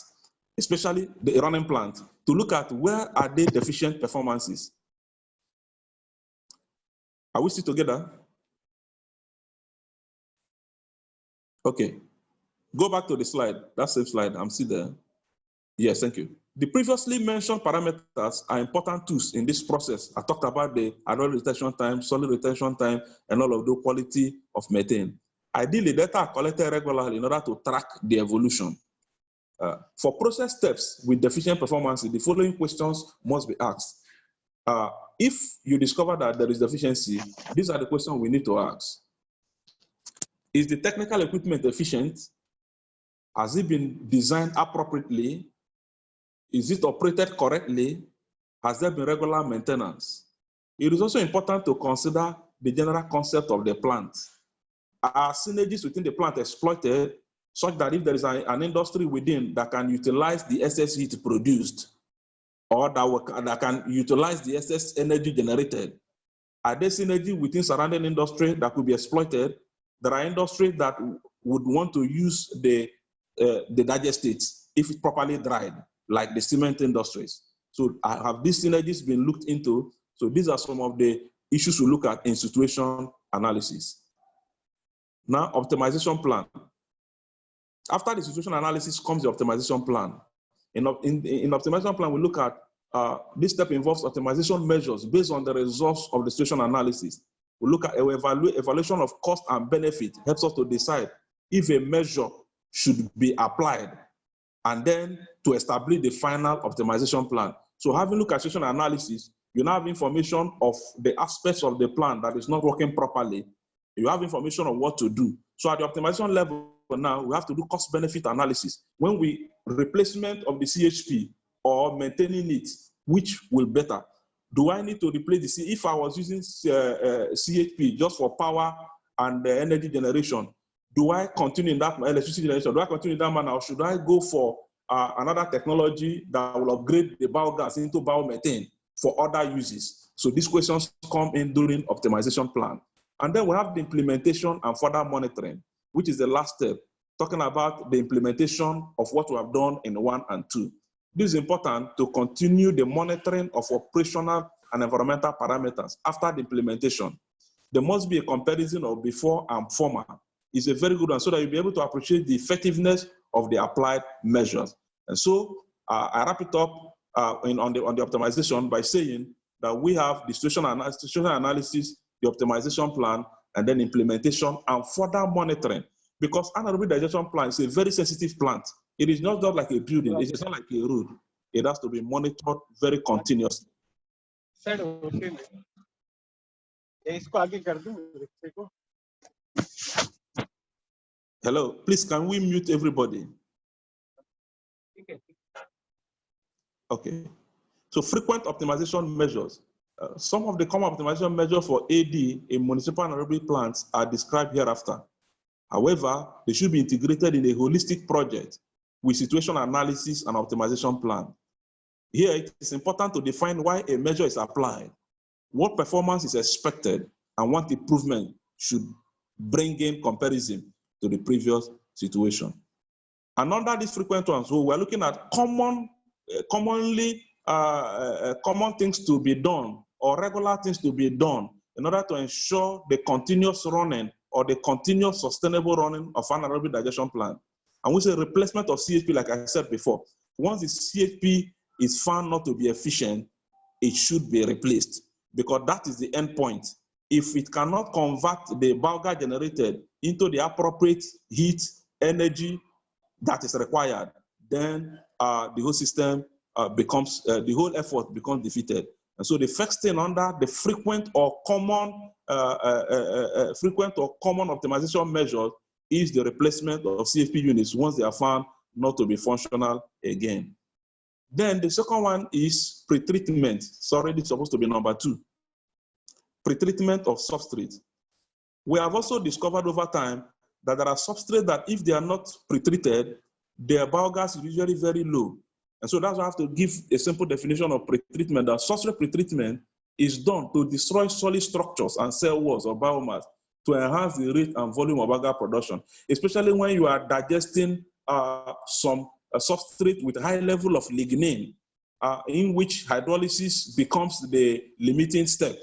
especially the running plant, to look at where are they deficient performances. Are we still together? Okay. Go back to the slide, that same slide, I'm still there. Yes, thank you. The previously mentioned parameters are important tools in this process. I talked about the aerobic retention time, solid retention time, and all of the quality of methane. Ideally, data are collected regularly in order to track the evolution. For process steps with deficient performance, the following questions must be asked. If you discover that there is deficiency, these are the questions we need to ask. Is the technical equipment efficient? Has it been designed appropriately? Is it operated correctly? Has there been regular maintenance? It is also important to consider the general concept of the plant. Are synergies within the plant exploited such that if there is an industry within that can utilize the excess heat produced, or that can utilize the excess energy generated? Are there synergy within surrounding industry that could be exploited? There are industries that would want to use the digestates if it's properly dried, like the cement industries. So have these synergies been looked into? So these are some of the issues we look at in situation analysis. Now, optimization plan. After the situation analysis comes the optimization plan. In optimization plan, we look at this step involves optimization measures based on the results of the situation analysis. We look at evaluation of cost and benefit, helps us to decide if a measure should be applied, and then to establish the final optimization plan. So having looked at situation analysis, you now have information of the aspects of the plan that is not working properly. You have information on what to do. So at the optimization level now, we have to do cost benefit analysis. When we replacement of the CHP or maintaining it, which will better? Do I need to replace the C? If I was using CHP just for power and energy generation, do I continue in that electricity generation? Do I continue in that manner, or should I go for another technology that will upgrade the biogas into biomethane for other uses? So these questions come in during optimization plan. And then we have the implementation and further monitoring, which is the last step, talking about the implementation of what we have done in 1 and 2. This is important to continue the monitoring of operational and environmental parameters after the implementation. There must be a comparison of before and former. It's a very good one so that you'll be able to appreciate the effectiveness of the applied measures. And so I wrap it up on the optimization by saying that we have the situation analysis, the optimization plan, and then implementation and further monitoring. Because anaerobic digestion plant is a very sensitive plant. It is not just like a building, it's not like a road. It has to be monitored very continuously. Hello, please, can we mute everybody? Okay. So frequent optimization measures. Some of the common optimization measures for AD in municipal anaerobic plants are described hereafter. However, they should be integrated in a holistic project with situation analysis and optimization plan. Here, it is important to define why a measure is applied, what performance is expected, and what improvement should bring in comparison to the previous situation. And under these frequent ones, so we're looking at common things to be done or regular things to be done in order to ensure the continuous running or the continuous sustainable running of an anaerobic digestion plant. And we say replacement of CHP, like I said before. Once the CHP is found not to be efficient, it should be replaced because that is the end point. If it cannot convert the biogas generated into the appropriate heat, energy that is required, then the whole system the whole effort becomes defeated. And so the first thing under the frequent or common optimization measures is the replacement of CFP units once they are found not to be functional again. Then the second one is pretreatment. Sorry, this is supposed to be number 2. Pretreatment of substrate. We have also discovered over time that there are substrates that if they are not pretreated, their biogas is usually very low. And so that's why I have to give a simple definition of pretreatment. That substrate pretreatment is done to destroy solid structures and cell walls or biomass to enhance the rate and volume of biogas production, especially when you are digesting some substrate with a high level of lignin, in which hydrolysis becomes the limiting step.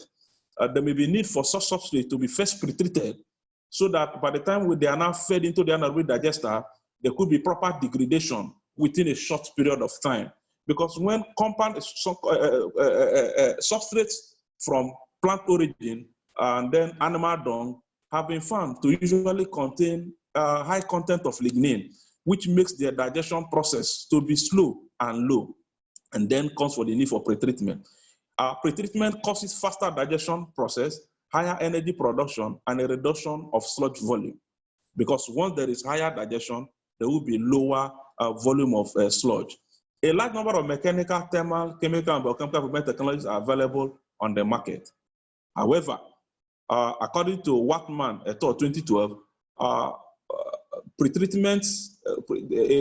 There may be need for such substrate to be first pretreated so that by the time they are now fed into the anaerobic digester, there could be proper degradation within a short period of time. Because when compound substrates from plant origin and then animal dung have been found to usually contain high content of lignin, which makes their digestion process to be slow and low, and then comes for the need for pretreatment. Pretreatment causes faster digestion process, higher energy production, and a reduction of sludge volume. Because once there is higher digestion, there will be lower volume of sludge. A large number of mechanical, thermal, chemical, and biochemical improvement technologies are available on the market. However, according to Watman et al. 2012, a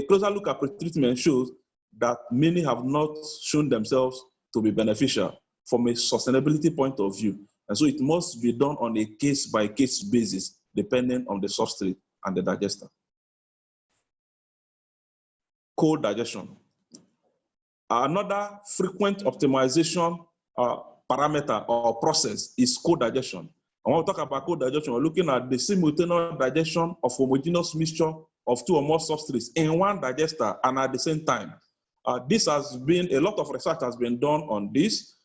closer look at pretreatment shows that many have not shown themselves to be beneficial from a sustainability point of view. And so it must be done on a case-by-case basis, depending on the substrate and the digester. Cold digestion. Another frequent optimization parameter or process is co-digestion. And when we talk about co-digestion, we're looking at the simultaneous digestion of homogeneous mixture of two or more substrates in one digester and at the same time. This has been, a lot of research has been done on this,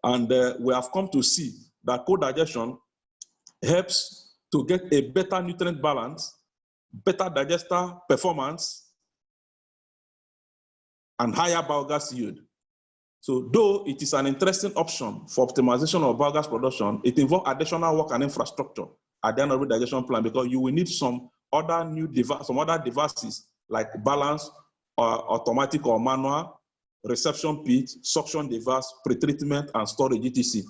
and we have come to see that co-digestion helps to get a better nutrient balance, better digester performance, and higher biogas yield. So though it is an interesting option for optimization of biogas production, it involves additional work and infrastructure at the end of the digestion plan, because you will need some other devices like balance, automatic or manual, reception pit, suction device, pretreatment, and storage, etc.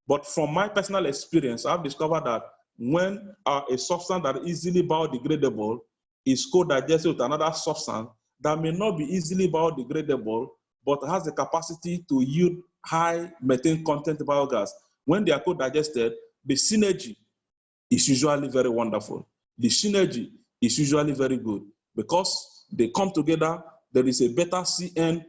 But from my personal experience, I've discovered that when a substance that is easily biodegradable is co-digested with another substance that may not be easily biodegradable, but has the capacity to yield high methane content biogas, when they are co-digested, the synergy is usually very wonderful. The synergy is usually very good because they come together. There is a better CN,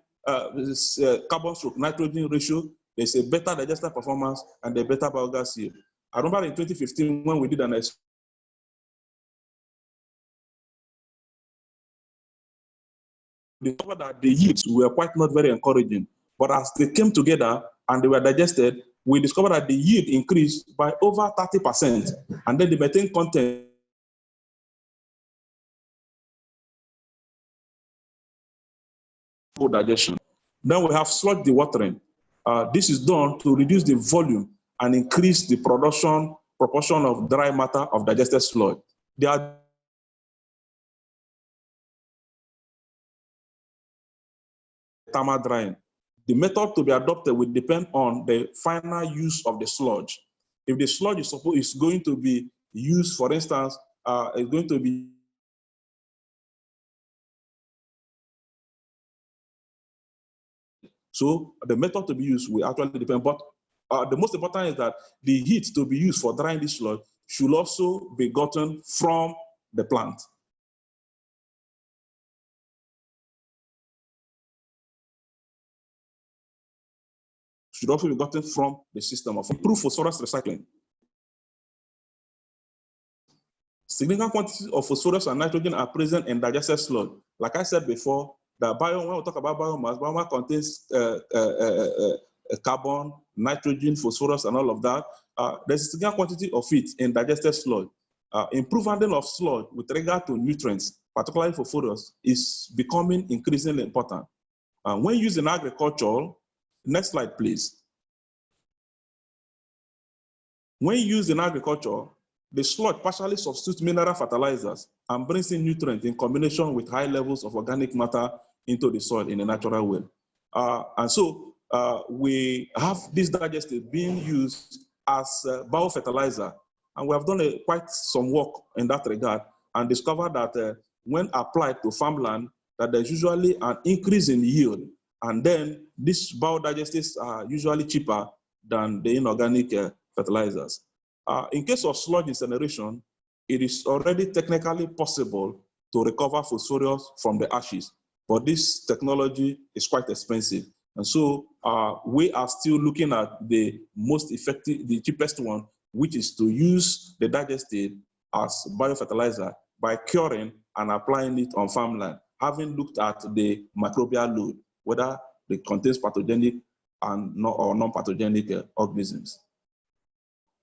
carbon stroke nitrogen ratio. There's a better digester performance and a better biogas yield. I remember in 2015 when we did an discovered that the yields were quite not very encouraging. But as they came together and they were digested, we discovered that the yield increased by over 30%. And then the methane content digestion. Then we have sludge dewatering. This is done to reduce the volume and increase the production proportion of dry matter of digested sludge. There are thermal drying. The method to be adopted will depend on the final use of the sludge. If the sludge is going to be used, for instance, is going to be so the method to be used will actually depend. But the most important is that the heat to be used for drying this sludge should also be gotten from the plant. Should also be gotten from the system of improved phosphorus recycling. Significant quantities of phosphorus and nitrogen are present in digested sludge. Like I said before, when we talk about biomass contains carbon, nitrogen, phosphorus, and all of that. There's a significant quantity of it in digested sludge. Improved handling of sludge with regard to nutrients, particularly phosphorus, is becoming increasingly important. When used in agriculture, next slide, please. When used in agriculture, the sludge partially substitutes mineral fertilizers and brings in nutrients in combination with high levels of organic matter into the soil in a natural way. And so we have this digestate being used as biofertilizer. And we have done quite some work in that regard and discovered that when applied to farmland, that there's usually an increase in yield. And then these biodigestives are usually cheaper than the inorganic fertilizers. In case of sludge incineration, it is already technically possible to recover phosphorus from the ashes, but this technology is quite expensive. And so we are still looking at the most effective, the cheapest one, which is to use the digestate as biofertilizer by curing and applying it on farmland, having looked at the microbial load, whether it contains pathogenic and or non-pathogenic organisms.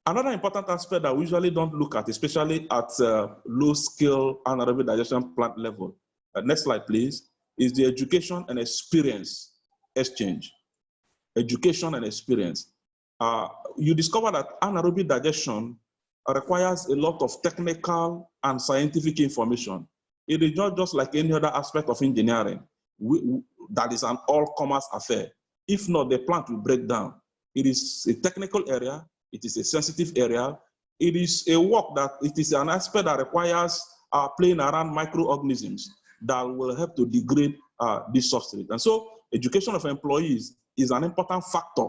Another important aspect that we usually don't look at, especially at low-scale anaerobic digestion plant level, next slide please, is the education and experience exchange. Education and experience. You discover that anaerobic digestion requires a lot of technical and scientific information. It is not just like any other aspect of engineering that is an all-commerce affair. If not, the plant will break down. It is a technical area. It is a sensitive area. It is a work that it is an aspect that requires playing around microorganisms that will help to degrade this substrate. And so education of employees is an important factor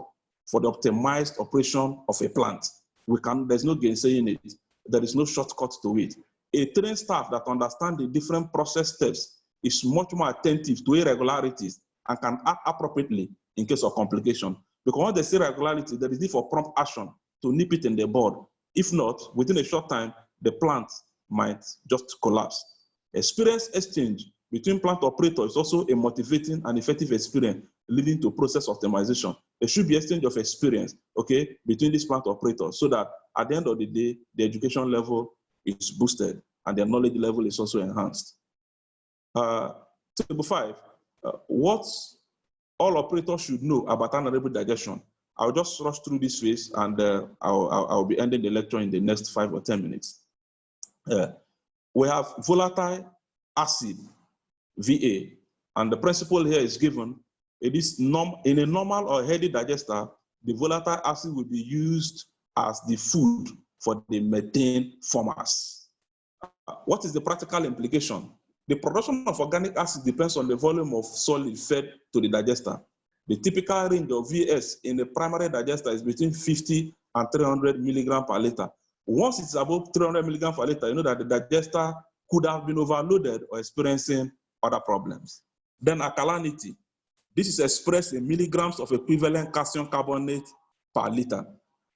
for the optimized operation of a plant. There's no gainsaying it. There is no shortcut to it. A trained staff that understands the different process steps is much more attentive to irregularities and can act appropriately in case of complication. Because once they see irregularity, there is need for prompt action to nip it in the bud. If not, within a short time, the plant might just collapse. Experience exchange between plant operators is also a motivating and effective experience leading to process optimization. There should be exchange of experience, okay, between these plant operators so that at the end of the day, the education level is boosted and their knowledge level is also enhanced. Table 5, what all operators should know about anaerobic digestion. I'll just rush through this phase and I'll be ending the lecture in the next 5 or 10 minutes. We have volatile acid, VA, and the principle here is given. It is in a normal or healthy digester, the volatile acid will be used as the food for the methane formers. What is the practical implication? The production of organic acid depends on the volume of solid fed to the digester. The typical range of VS in a primary digester is between 50 and 300 milligrams per liter. Once it's above 300 milligrams per liter, you know that the digester could have been overloaded or experiencing other problems. Then alkalinity. This is expressed in milligrams of equivalent calcium carbonate per liter.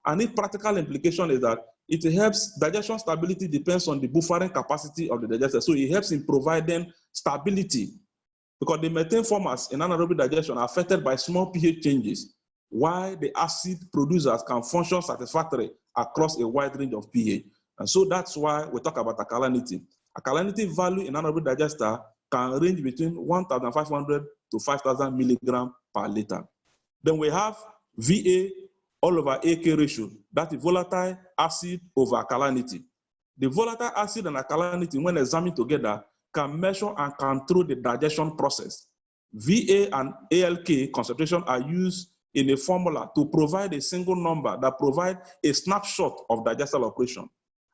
And its practical implication is that it helps, digestion stability depends on the buffering capacity of the digester. So it helps in providing stability because the methane formers in anaerobic digestion are affected by small pH changes, while the acid producers can function satisfactorily across a wide range of pH. And so that's why we talk about alkalinity. Alkalinity value in anaerobic digester can range between 1,500 to 5,000 milligrams per liter. Then we have VA all over AK ratio, that is volatile acid over alkalinity. The volatile acid and alkalinity, when examined together, can measure and control the digestion process. VA and ALK concentration are used in a formula to provide a single number that provides a snapshot of digestal operation.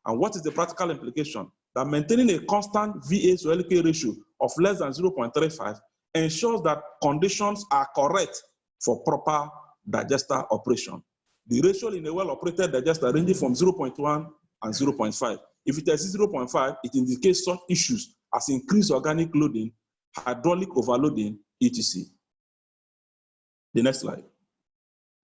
And what is the practical implication? That maintaining a constant VA to ALK ratio of less than 0.35 ensures that conditions are correct for proper digester operation. The ratio in a well-operated digester ranges from 0.1 and 0.5. If it is 0.5, it indicates such issues as increased organic loading, hydraulic overloading, etc. The next slide.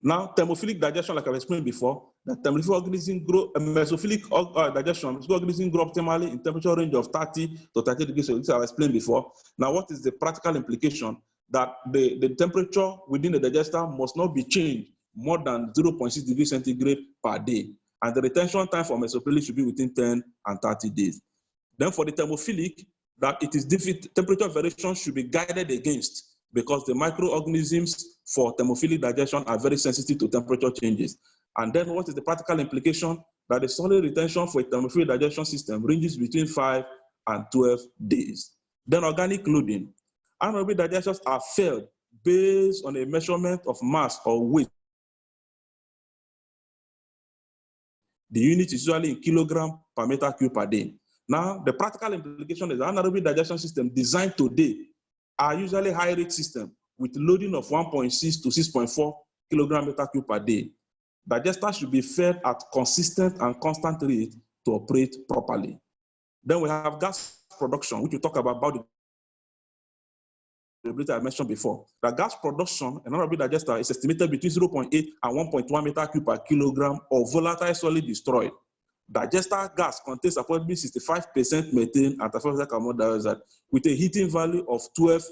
Now, thermophilic digestion, like I've explained before, the thermophilic organism grow, mesophilic digestion, organism grow optimally in temperature range of 30 to 30 degrees Celsius, I've explained before. Now, what is the practical implication? That the temperature within the digester must not be changed more than 0.6 degrees centigrade per day. And the retention time for mesophilic should be within 10 and 30 days. Then for the thermophilic, that it is difficult, temperature variation should be guided against because the microorganisms for thermophilic digestion are very sensitive to temperature changes. And then what is the practical implication? That the solid retention for a thermophilic digestion system ranges between 5 and 12 days. Then organic loading. Anaerobic digesters are failed based on a measurement of mass or weight. The unit is usually in kilogram per meter cube per day. Now, the practical implication is the anaerobic digestion system designed today are usually high-rate systems with loading of 1.6 to 6.4 kilogram meter cube per day. Digesters should be fed at consistent and constant rate to operate properly. Then we have gas production, which we talk about I mentioned before. The gas production in anaerobic digester is estimated between 0.8 and 1.1 meter cube per kilogram of volatile solid destroyed. Digester gas contains approximately 65% methane and 35% carbon dioxide with a heating value of 12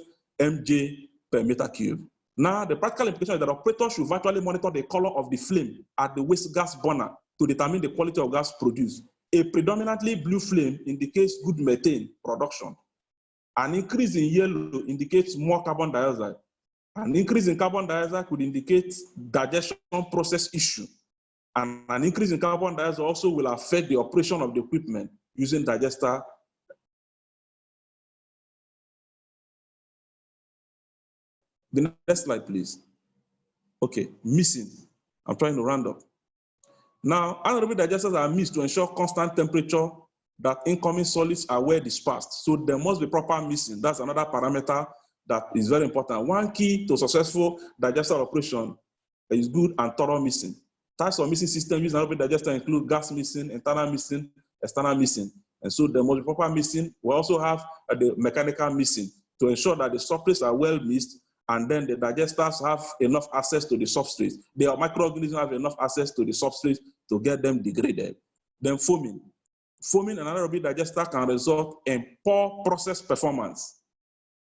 mJ per meter cube. Now, the practical implication is that operators should virtually monitor the color of the flame at the waste gas burner to determine the quality of gas produced. A predominantly blue flame indicates good methane production. An increase in yellow indicates more carbon dioxide. An increase in carbon dioxide could indicate digestion process issue. And an increase in carbon dioxide also will affect the operation of the equipment using digester. The next slide, please. Okay, missing. I'm trying to round up. Now, anaerobic digesters are missed to ensure constant temperature that incoming solids are well dispersed. So there must be proper missing. That's another parameter that is very important. One key to successful digester operation is good and thorough missing. Types of missing systems used in anaerobic digester include gas missing, internal missing, external missing. And so there must be proper missing. We also have the mechanical missing to ensure that the surfaces are well missed and then the digesters have enough access to the substrate. The microorganisms have enough access to the substrate to get them degraded. Then foaming. Foaming and anaerobic digester can result in poor process performance,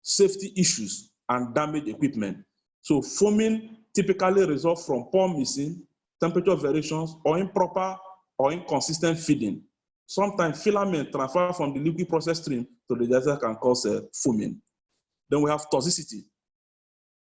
safety issues, and damaged equipment. So foaming typically results from poor mixing, temperature variations, or improper or inconsistent feeding. Sometimes filament transfer from the liquid process stream to the digester can cause foaming. Then we have toxicity.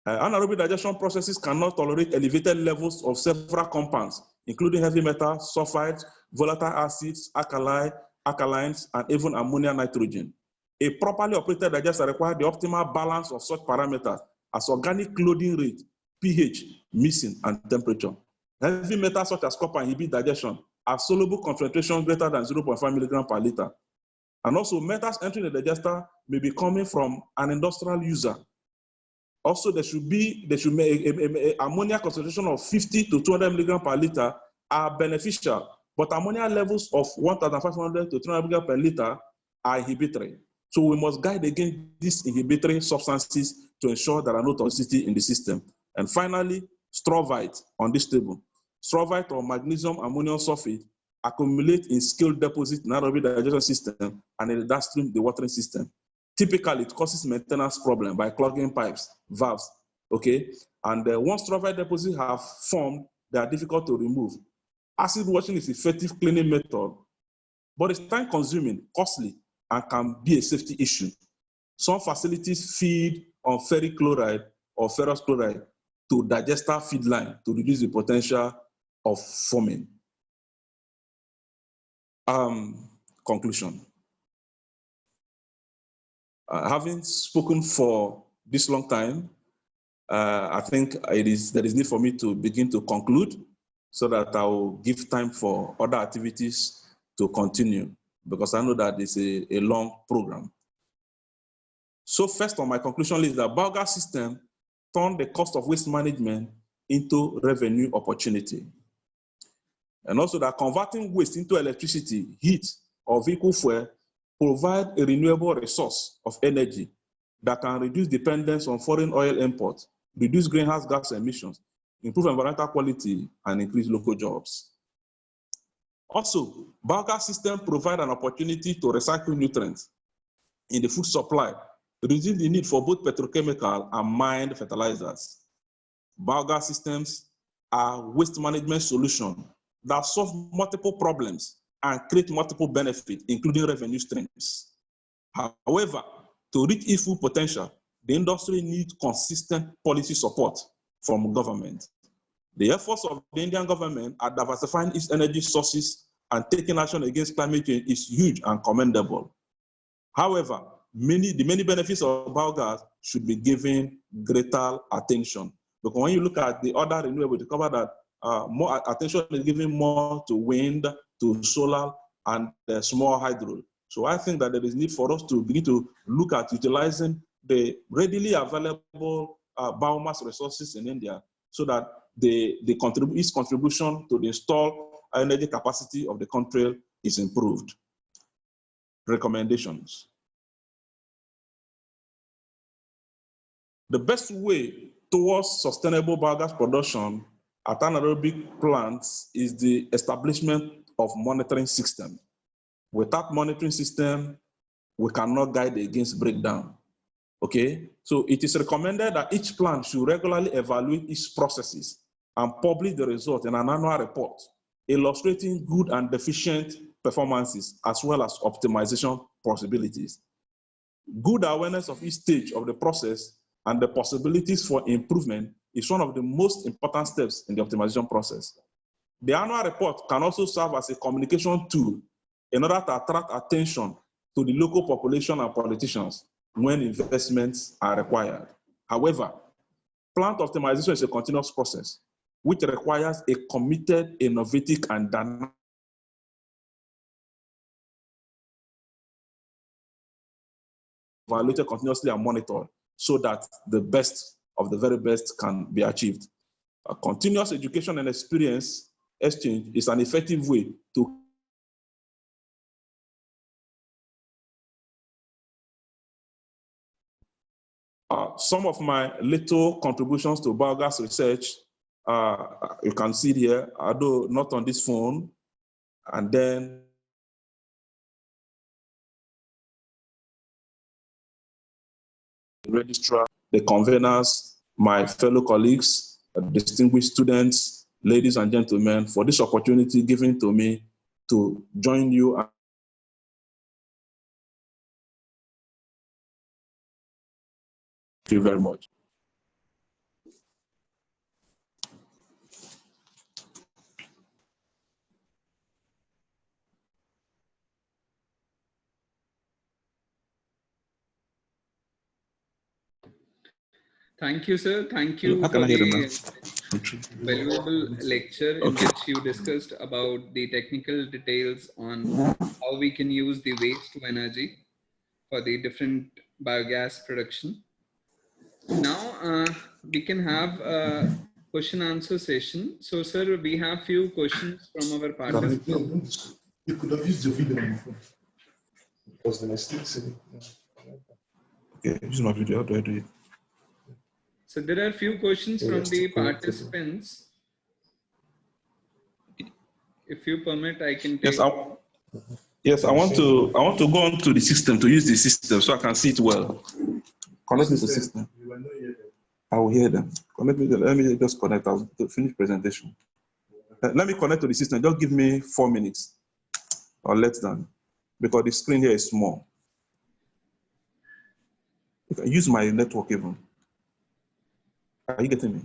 Anaerobic digestion processes cannot tolerate elevated levels of several compounds, including heavy metals, sulfides, volatile acids, alkalines, and even ammonia nitrogen. A properly operated digester requires the optimal balance of such parameters as organic loading rate, pH, mixing, and temperature. Heavy metals such as copper inhibit digestion at soluble concentration greater than 0.5 milligram per liter. And also metals entering the digester may be coming from an industrial user. Also, there should be ammonia concentration of 50 to 200 milligram per liter are beneficial, but ammonia levels of 1,500 to 300 milligram per liter are inhibitory. So we must guide against these inhibitory substances to ensure there are no toxicity in the system. And finally, strovite on this table. Strovite or magnesium ammonium sulfate accumulate in scale deposit in anaerobic digestion system and in the downstream dewatering system. Typically, it causes maintenance problem by clogging pipes, valves, okay? And once strovite deposits have formed, they are difficult to remove. Acid washing is an effective cleaning method, but it's time-consuming, costly, and can be a safety issue. Some facilities feed on ferric chloride or ferrous chloride to digester feed line to reduce the potential of foaming. Conclusion. Having spoken for this long time, I think there is need for me to begin to conclude so that I will give time for other activities to continue, because I know that it's a long program. So first on my conclusion list, the Biogas system turned the cost of waste management into revenue opportunity. And also that converting waste into electricity, heat, or vehicle fuel provide a renewable resource of energy that can reduce dependence on foreign oil imports, reduce greenhouse gas emissions, improve environmental quality, and increase local jobs. Also, Biogas system provide an opportunity to recycle nutrients in the food supply, reducing the need for both petrochemical and mined fertilizers. Biogas systems are waste management solutions that solve multiple problems and create multiple benefits, including revenue streams. However, to reach its full potential, the industry needs consistent policy support from government. The efforts of the Indian government at diversifying its energy sources and taking action against climate change is huge and commendable. However, the many benefits of biogas should be given greater attention. Because when you look at the other renewable, you discover that more attention is given more to wind, to solar, and small hydro. So I think that there is need for us to begin to look at utilizing the readily available biomass resources in India, so that its contribution to the installed energy capacity of the country is improved. Recommendations. The best way towards sustainable biogas production at anaerobic plants is the establishment of monitoring system. Without monitoring system, we cannot guide against breakdown. Okay, so it is recommended that each plant should regularly evaluate its processes and publish the result in an annual report, illustrating good and deficient performances as well as optimization possibilities. Good awareness of each stage of the process and the possibilities for improvement is one of the most important steps in the optimization process. The annual report can also serve as a communication tool in order to attract attention to the local population and politicians when investments are required. However, plant optimization is a continuous process which requires a committed, innovative, and dynamic evaluated continuously and monitored so that the best of the very best can be achieved. A continuous education and experience exchange is an effective way to some of my little contributions to biogas research, you can see here, although not on this phone, and then the registrar, the conveners, my fellow colleagues, distinguished students, ladies and gentlemen, for this opportunity given to me to join you. Thank you very much. Thank you, sir. Thank you How for can I hear them the now? valuable lecture in which you discussed about the technical details on how we can use the waste to energy for the different biogas production. Now we can have a question answer session. So, sir, we have few questions from our participants. You could have used the video on your phone. Because then I still see it. Okay, use my video. How do I do it? So there are few questions from the participants. If you permit, I can take. Yes, I want to go on to the system to use the system so I can see it well. Connect me to the system. I will hear them. Connect me. Let me just connect. I'll finish presentation. Let me connect to the system. Just give me 4 minutes or less than, because the screen here is small. You can use my network even. Are you getting me?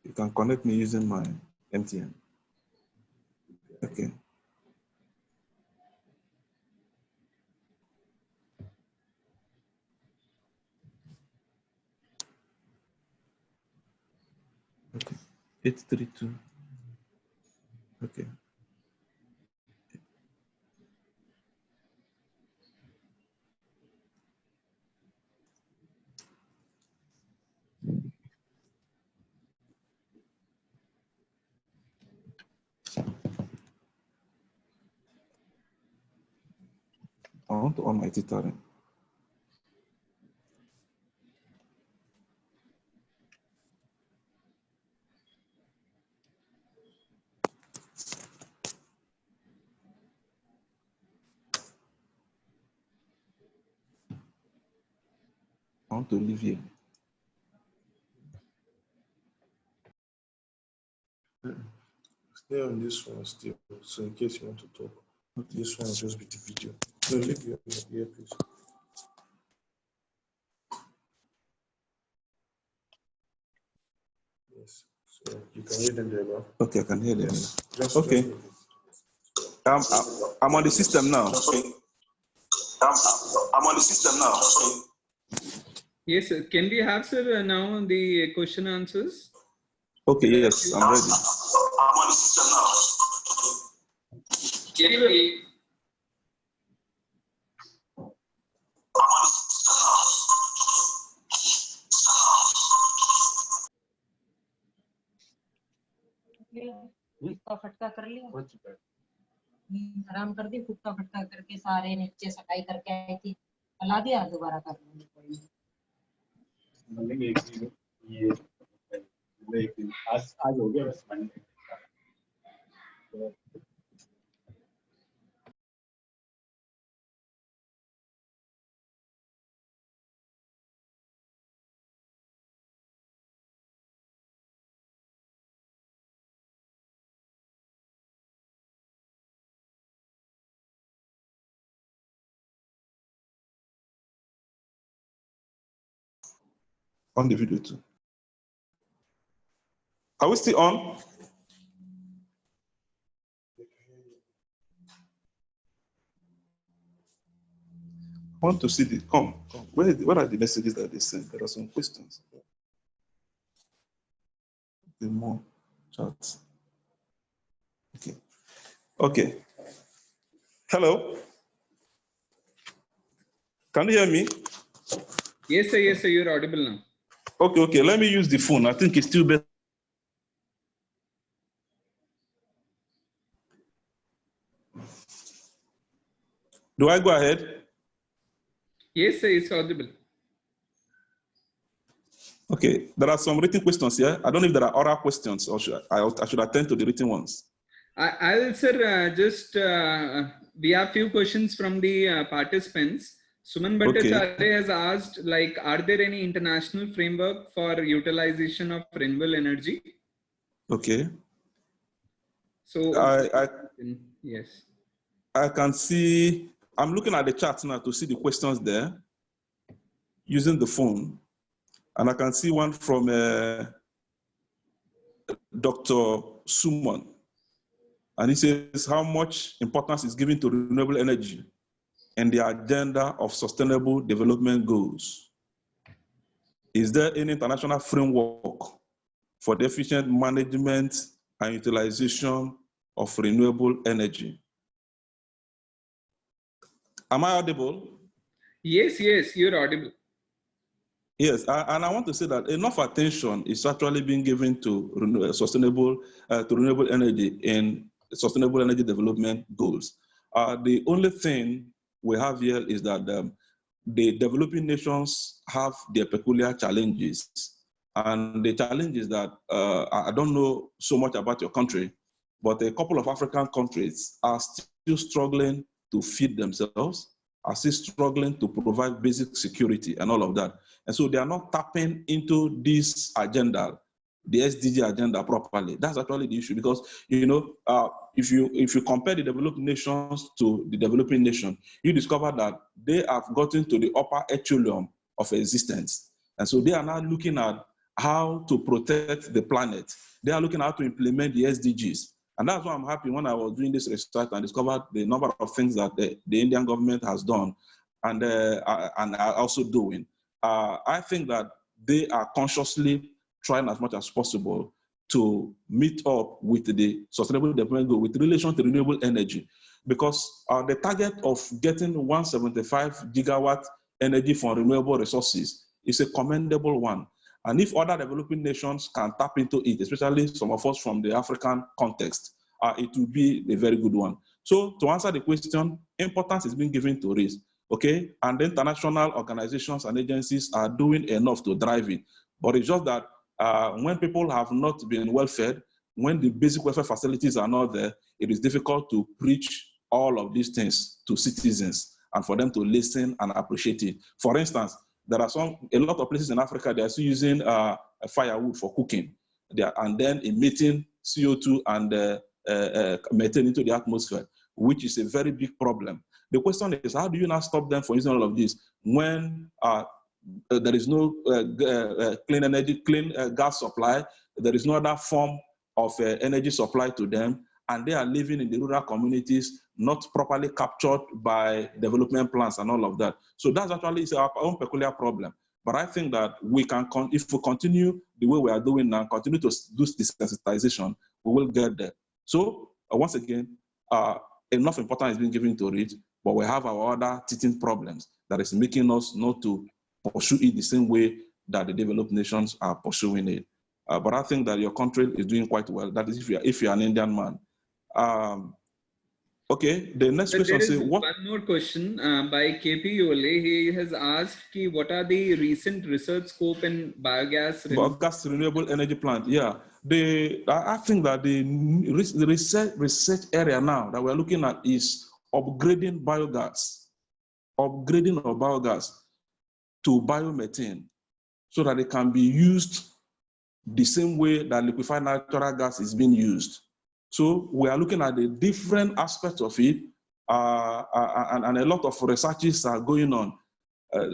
You can connect me using my MTN. Okay. Okay. 832. Okay. I want to on my tutoring. I want to leave here. Stay on this one still, so in case you want to talk. This one will just be the video. No, leave your earpiece. Yes, so you can hear them there now. Okay, I can hear them. Yes. Okay. I'm on the system now. Okay. I'm on the system now. Yes, sir. Can we have, sir, now the question answers? Okay, yes, I'm ready. I'm on the system now. Hilary. फुटका फटका कर लिया, आराम कर दी, फुटका फटका करके सारे नीचे सफाई करके आई थी, ला दिया, दोबारा कर लूंगी। ये आज हो गया बस Monday. On the video too. Are we still on? I want to see the come. What are the messages that they sent? There are some questions. The more chats. Okay. Okay. Hello. Can you hear me? Yes, sir. Yes, sir. You're audible now. Okay, okay. Let me use the phone. I think it's still better. Do I go ahead? Yes, sir, it's audible. Okay, there are some written questions here. I don't know if there are oral questions, or I should attend to the written ones. I'll, sir, we have few questions from the participants. Suman Bhattacharya has asked, like, are there any international framework for utilization of renewable energy? Okay. So, yes. I can see, I'm looking at the chat now to see the questions there using the phone. And I can see one from Dr. Suman. And he says, how much importance is given to renewable energy and the agenda of sustainable development goals? Is there any international framework for the efficient management and utilization of renewable energy? Am I audible? Yes, yes, you're audible. Yes, and I want to say that enough attention is actually being given to sustainable renewable energy in sustainable energy development goals. The only thing we have here is that the developing nations have their peculiar challenges, and the challenge is that I don't know so much about your country, but a couple of African countries are still struggling to feed themselves, are still struggling to provide basic security and all of that. And so they are not tapping into this agenda, the SDG agenda properly. That's actually the issue, because if you compare the developed nations to the developing nation, you discover that they have gotten to the upper echelon of existence. And so they are now looking at how to protect the planet. They are looking at how to implement the SDGs. And that's why I'm happy when I was doing this research and discovered the number of things that the Indian government has done and are also doing. I think that they are consciously trying as much as possible to meet up with the sustainable development goal with relation to renewable energy, because the target of getting 175 gigawatt energy from renewable resources is a commendable one. And if other developing nations can tap into it, especially some of us from the African context, it will be a very good one. So to answer the question, importance is being given to risk, okay? And the international organizations and agencies are doing enough to drive it. But it's just that when people have not been well fed, when the basic welfare facilities are not there, it is difficult to preach all of these things to citizens and for them to listen and appreciate it. For instance, there are a lot of places in Africa, they are still using firewood for cooking, and then emitting CO2 and methane into the atmosphere, which is a very big problem. The question is, how do you now stop them from using all of this when there is no clean gas supply, there is no other form of energy supply to them, and they are living in the rural communities, not properly captured by development plans and all of that. So that's actually our own peculiar problem. But I think that we can, if we continue the way we are doing now, continue to do this sensitization, we will get there. So once again, enough importance is being given to it, but we have our other teething problems that is making us not to pursue it the same way that the developed nations are pursuing it. But I think that your country is doing quite well. That is if you're an Indian man. Okay, the next question says, what? One more question by KP Yole. He has asked, what are the recent research scope in biogas renewable energy plant? Yeah, I think that the research area now that we're looking at is upgrading biogas, upgrading of biogas to biomethane, so that it can be used the same way that liquefied natural gas is being used. So we are looking at the different aspects of it, and a lot of researches are going on.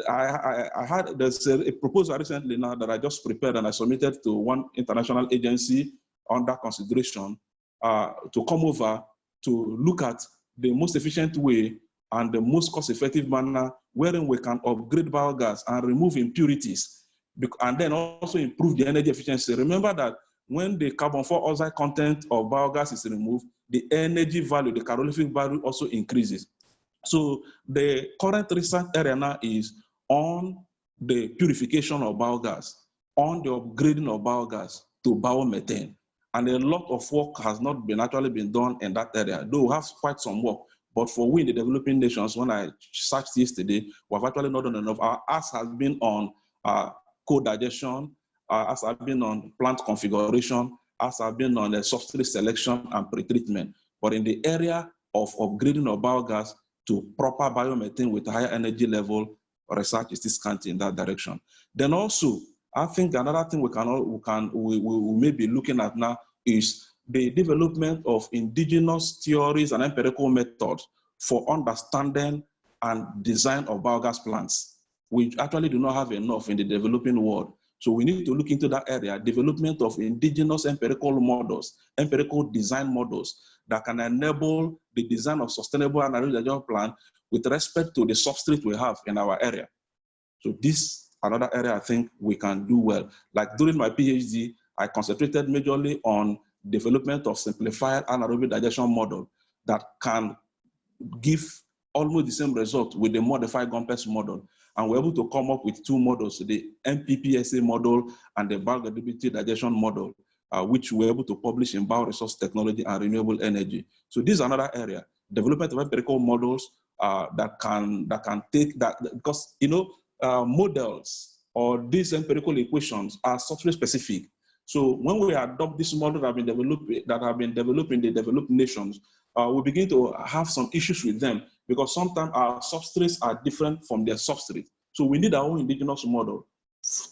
I had, there's a proposal recently now that I just prepared and I submitted to one international agency under consideration to come over to look at the most efficient way and the most cost-effective manner wherein we can upgrade biogas and remove impurities, and then also improve the energy efficiency. Remember that when the carbon dioxide content of biogas is removed, the energy value, the calorific value also increases. So the current research area now is on the purification of biogas, on the upgrading of biogas to biomethane. And a lot of work has not been actually been done in that area, though we have quite some work. But for we in the developing nations, when I searched yesterday, we've actually not done enough. Our ask has been on co-digestion, as have been on plant configuration, as have been on the substrate selection and pretreatment. But in the area of upgrading of biogas to proper biomethane with higher energy level, research is still scanty in that direction. Then also, I think another thing we may be looking at now is the development of indigenous theories and empirical methods for understanding and design of biogas plants. We actually do not have enough in the developing world. So we need to look into that area, development of indigenous empirical models, empirical design models that can enable the design of sustainable anaerobic plant with respect to the substrate we have in our area. So this another area I think we can do well. Like during my PhD, I concentrated majorly on development of simplified anaerobic digestion model that can give almost the same result with the modified complex model. And we're able to come up with two models, the MPPSA model and the biodiversity digestion model, which we're able to publish in Bioresource Technology and Renewable Energy. So this is another area, development of empirical models that can take that, because models or these empirical equations are substrate specific. So when we adopt this model that have been developed in the developed nations, we begin to have some issues with them because sometimes our substrates are different from their substrate. So we need our own indigenous model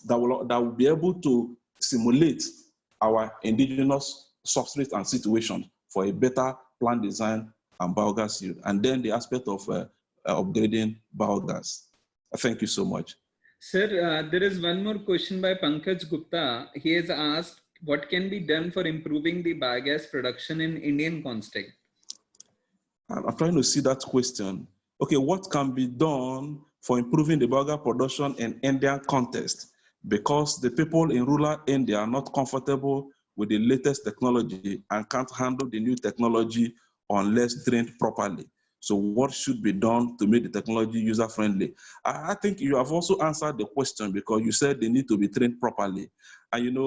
that will be able to simulate our indigenous substrates and situations for a better plant design and biogas yield. And then the aspect of upgrading biogas. Thank you so much. Sir, there is one more question by Pankaj Gupta. He has asked, what can be done for improving the biogas production in Indian context? I'm trying to see that question. Okay, what can be done for improving the biogas production in Indian context? Because the people in rural India are not comfortable with the latest technology and can't handle the new technology unless trained properly. So what should be done to make the technology user-friendly? I think you have also answered the question because you said they need to be trained properly. And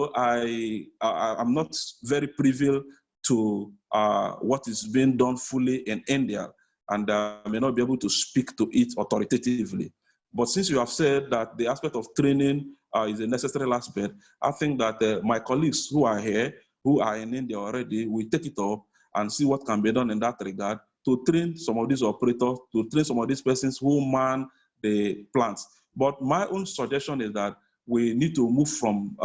I'm not very privy to what is being done fully in India, and I may not be able to speak to it authoritatively. But since you have said that the aspect of training is a necessary aspect, I think that my colleagues who are here, who are in India already, will take it up and see what can be done in that regard to train some of these operators, to train some of these persons who man the plants. But my own suggestion is that we need to move from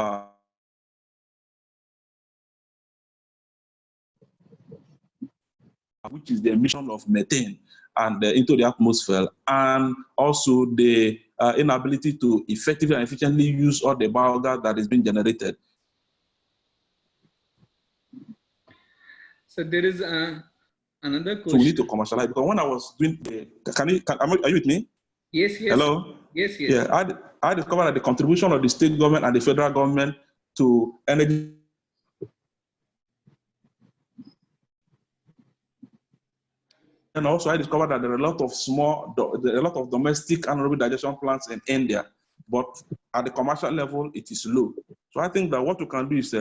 which is the emission of methane and into the atmosphere, and also the inability to effectively and efficiently use all the biogas that is being generated. So there is another question. So we need to commercialize, because when I was doing are you with me? Yes, yes. Hello? Yes, yes. Yeah, I discovered that the contribution of the state government and the federal government to energy, and also I discovered that there are a lot of domestic anaerobic digestion plants in India, but at the commercial level, it is low. So I think that what we can do is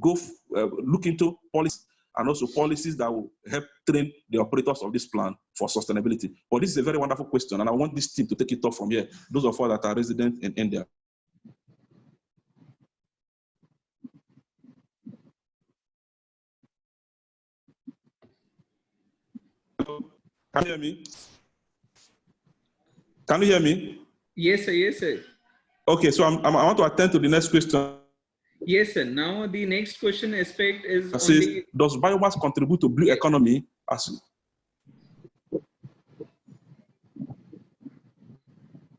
look into policies, and also policies that will help train the operators of this plant for sustainability. But this is a very wonderful question, and I want this team to take it up from here, those of us that are resident in India. Can you hear me? Can you hear me? Yes, sir. Yes, sir. Okay, so I want to attend to the next question. Yes, sir. Now the next question aspect is says, does biomass contribute to blue economy?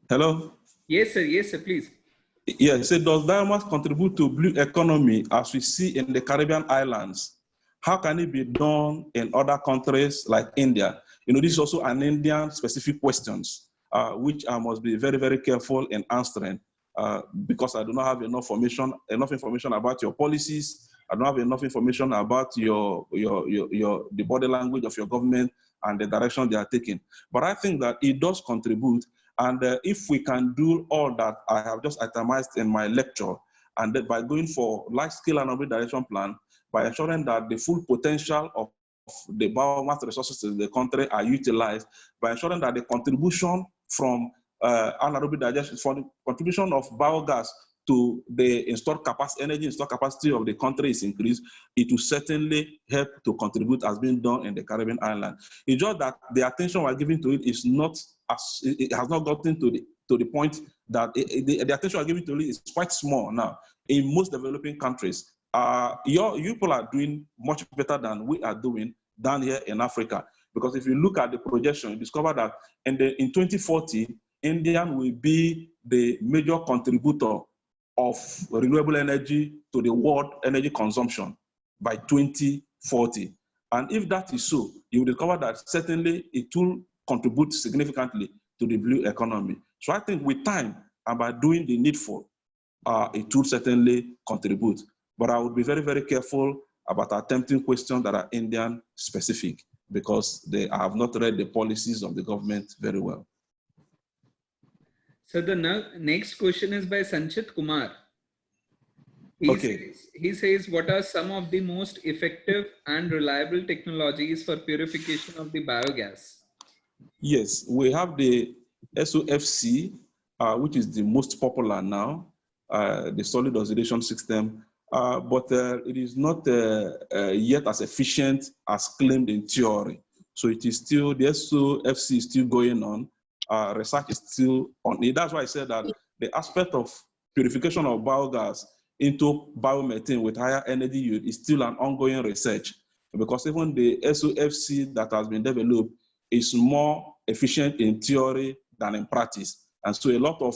Hello? Yes, sir. Yes, sir. Please. Yeah, it said, does biomass contribute to blue economy as we see in the Caribbean islands? How can it be done in other countries like India? This is also an Indian specific questions, which I must be very, very careful in answering because I do not have enough information about your policies. I don't have enough information about the body language of your government and the direction they are taking. But I think that it does contribute. And if we can do all that I have just itemized in my lecture, and that by going for large-scale anaerobic digestion plant, by ensuring that the full potential of the biomass resources in the country are utilized, by ensuring that the contribution from anaerobic digestion, for the contribution of biogas to the installed capacity, energy installed capacity of the country is increased, it will certainly help to contribute as being done in the Caribbean island. It's just that the attention we're giving to it is not as, it has not gotten to the point that the attention we're giving to it is quite small now. In most developing countries, you people are doing much better than we are doing down here in Africa. Because if you look at the projection, you discover that in 2040, India will be the major contributor of renewable energy to the world energy consumption by 2040. And if that is so, you will discover that certainly it will contribute significantly to the blue economy. So I think with time and by doing the needful, it will certainly contribute. But I would be very, very careful about attempting questions that are Indian specific, because I have not read the policies of the government very well. So the next question is by Sanchit Kumar. He says, what are some of the most effective and reliable technologies for purification of the biogas? Yes, we have the SOFC, which is the most popular now, the solid oxidation system, but it is not yet as efficient as claimed in theory. So it is still, the SOFC is still going on. Research is still on it. That's why I said that the aspect of purification of biogas into biomethane with higher energy yield is still an ongoing research, because even the SOFC that has been developed is more efficient in theory than in practice. And so a lot of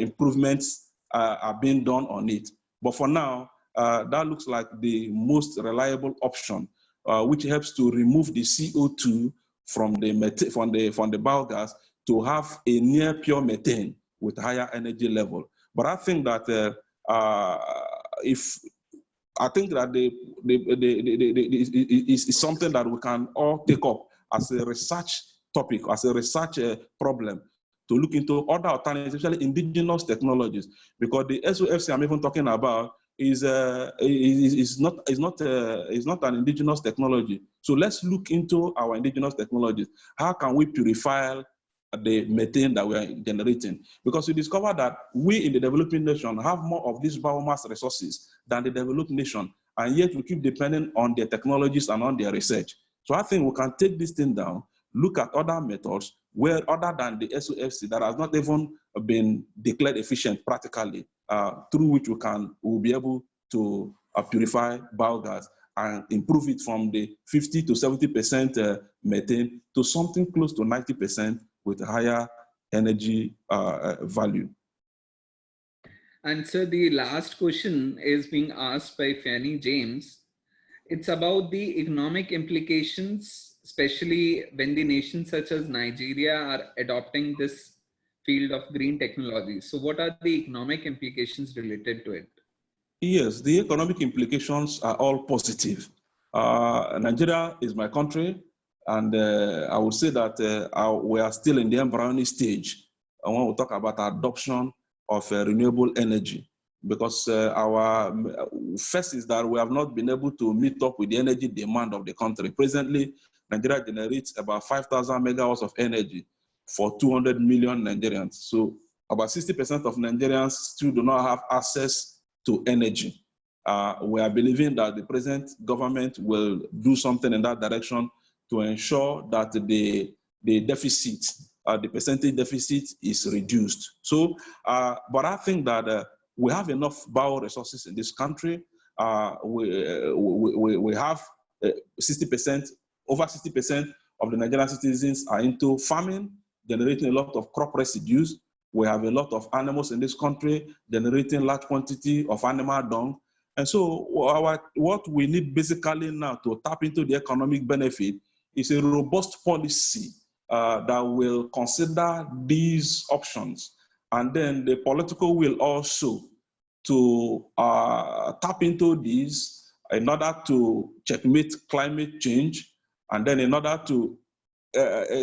improvements are being done on it. But for now, that looks like the most reliable option, which helps to remove the CO2 from the biogas to have a near pure methane with higher energy level. But I think that it's something that we can all take up as a research topic, as a research problem, to look into other alternatives, especially indigenous technologies, because the SOFC I'm even talking about is not an indigenous technology. So let's look into our indigenous technologies. How can we purify the methane that we are generating? Because we discover that we in the developing nation have more of these biomass resources than the developed nation, and yet we keep depending on their technologies and on their research. So I think we can take this thing down, look at other methods where other than the SOFC that has not even been declared efficient practically, through which we'll be able to purify biogas and improve it from the 50 to 70% methane to something close to 90% with higher energy value. And so the last question is being asked by Fanny James. It's about the economic implications, especially when the nations such as Nigeria are adopting this field of green technology. So what are the economic implications related to it? Yes, the economic implications are all positive. Nigeria is my country, and I would say that we are still in the embryonic stage when we talk about adoption of renewable energy, because our first is that we have not been able to meet up with the energy demand of the country. Presently, Nigeria generates about 5,000 megawatts of energy for 200 million Nigerians. So about 60% of Nigerians still do not have access to energy. We are believing that the present government will do something in that direction to ensure that the deficit, the percentage deficit is reduced. So, but I think that we have enough bio resources in this country. We have 60%, over 60% of the Nigerian citizens are into farming, generating a lot of crop residues. We have a lot of animals in this country, generating large quantity of animal dung. And so what we need basically now to tap into the economic benefit is a robust policy that will consider these options. And then the political will also to tap into these in order to checkmate climate change, and then in order to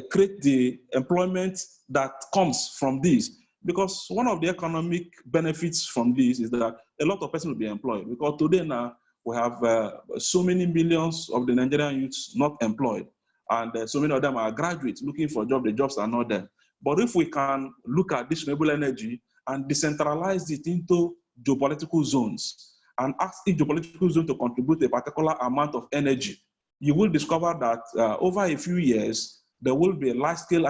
create the employment that comes from this. Because one of the economic benefits from this is that a lot of persons will be employed. Because today now, we have so many millions of the Nigerian youths not employed. And so many of them are graduates looking for jobs, the jobs are not there. But if we can look at this renewable energy and decentralize it into geopolitical zones and ask each geopolitical zone to contribute a particular amount of energy, you will discover that over a few years, there will be a large-scale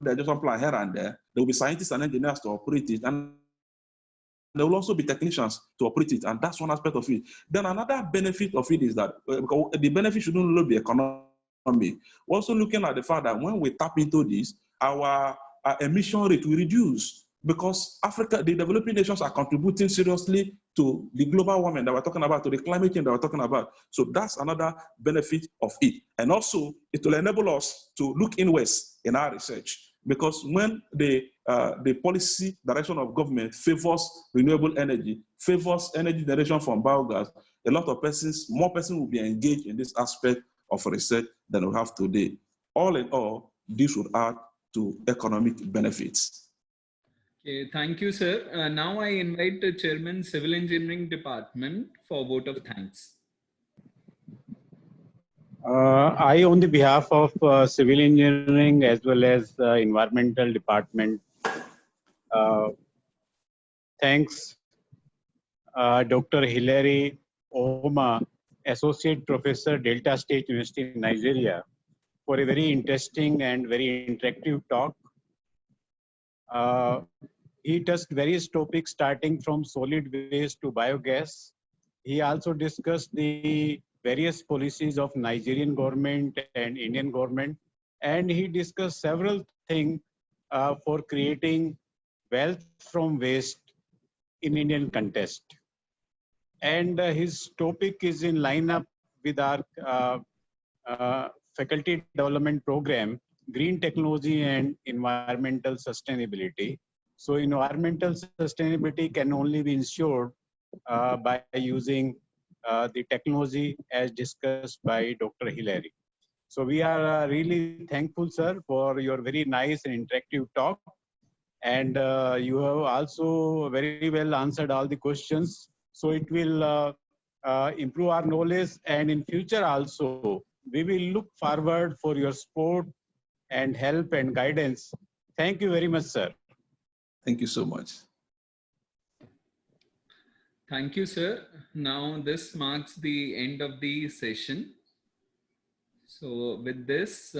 digestion plant here and there. There will be scientists and engineers to operate it, and there will also be technicians to operate it, and that's one aspect of it. Then another benefit of it is that the benefit shouldn't only be economic. We're also looking at the fact that when we tap into this, our emission rate will reduce, because Africa, the developing nations are contributing seriously to the global warming that we're talking about, to the climate change that we're talking about. So that's another benefit of it. And also, it will enable us to look inwards in our research, because when the policy direction of government favors renewable energy, favors energy generation from biogas, a lot of persons, more persons will be engaged in this aspect of research than we have today. All in all, this would add to economic benefits. Okay, thank you, sir. Now I invite the Chairman, Civil Engineering Department for vote of thanks. I, on the behalf of Civil Engineering as well as Environmental Department, thanks Dr. Hilary, Owamah, Associate Professor, Delta State University, Nigeria, for a very interesting and very interactive talk. He touched various topics starting from solid waste to biogas. He also discussed the various policies of Nigerian government and Indian government. And he discussed several things for creating wealth from waste in Indian context. And his topic is in line up with our faculty development program, green technology and environmental sustainability. So environmental sustainability can only be ensured by using the technology as discussed by Dr. Hilary. So we are really thankful, sir, for your very nice and interactive talk. And you have also very well answered all the questions. So it will improve our knowledge, and in future also, we will look forward for your support and help and guidance. Thank you very much, sir. Thank you so much. Thank you, sir. Now this marks the end of the session. So with this,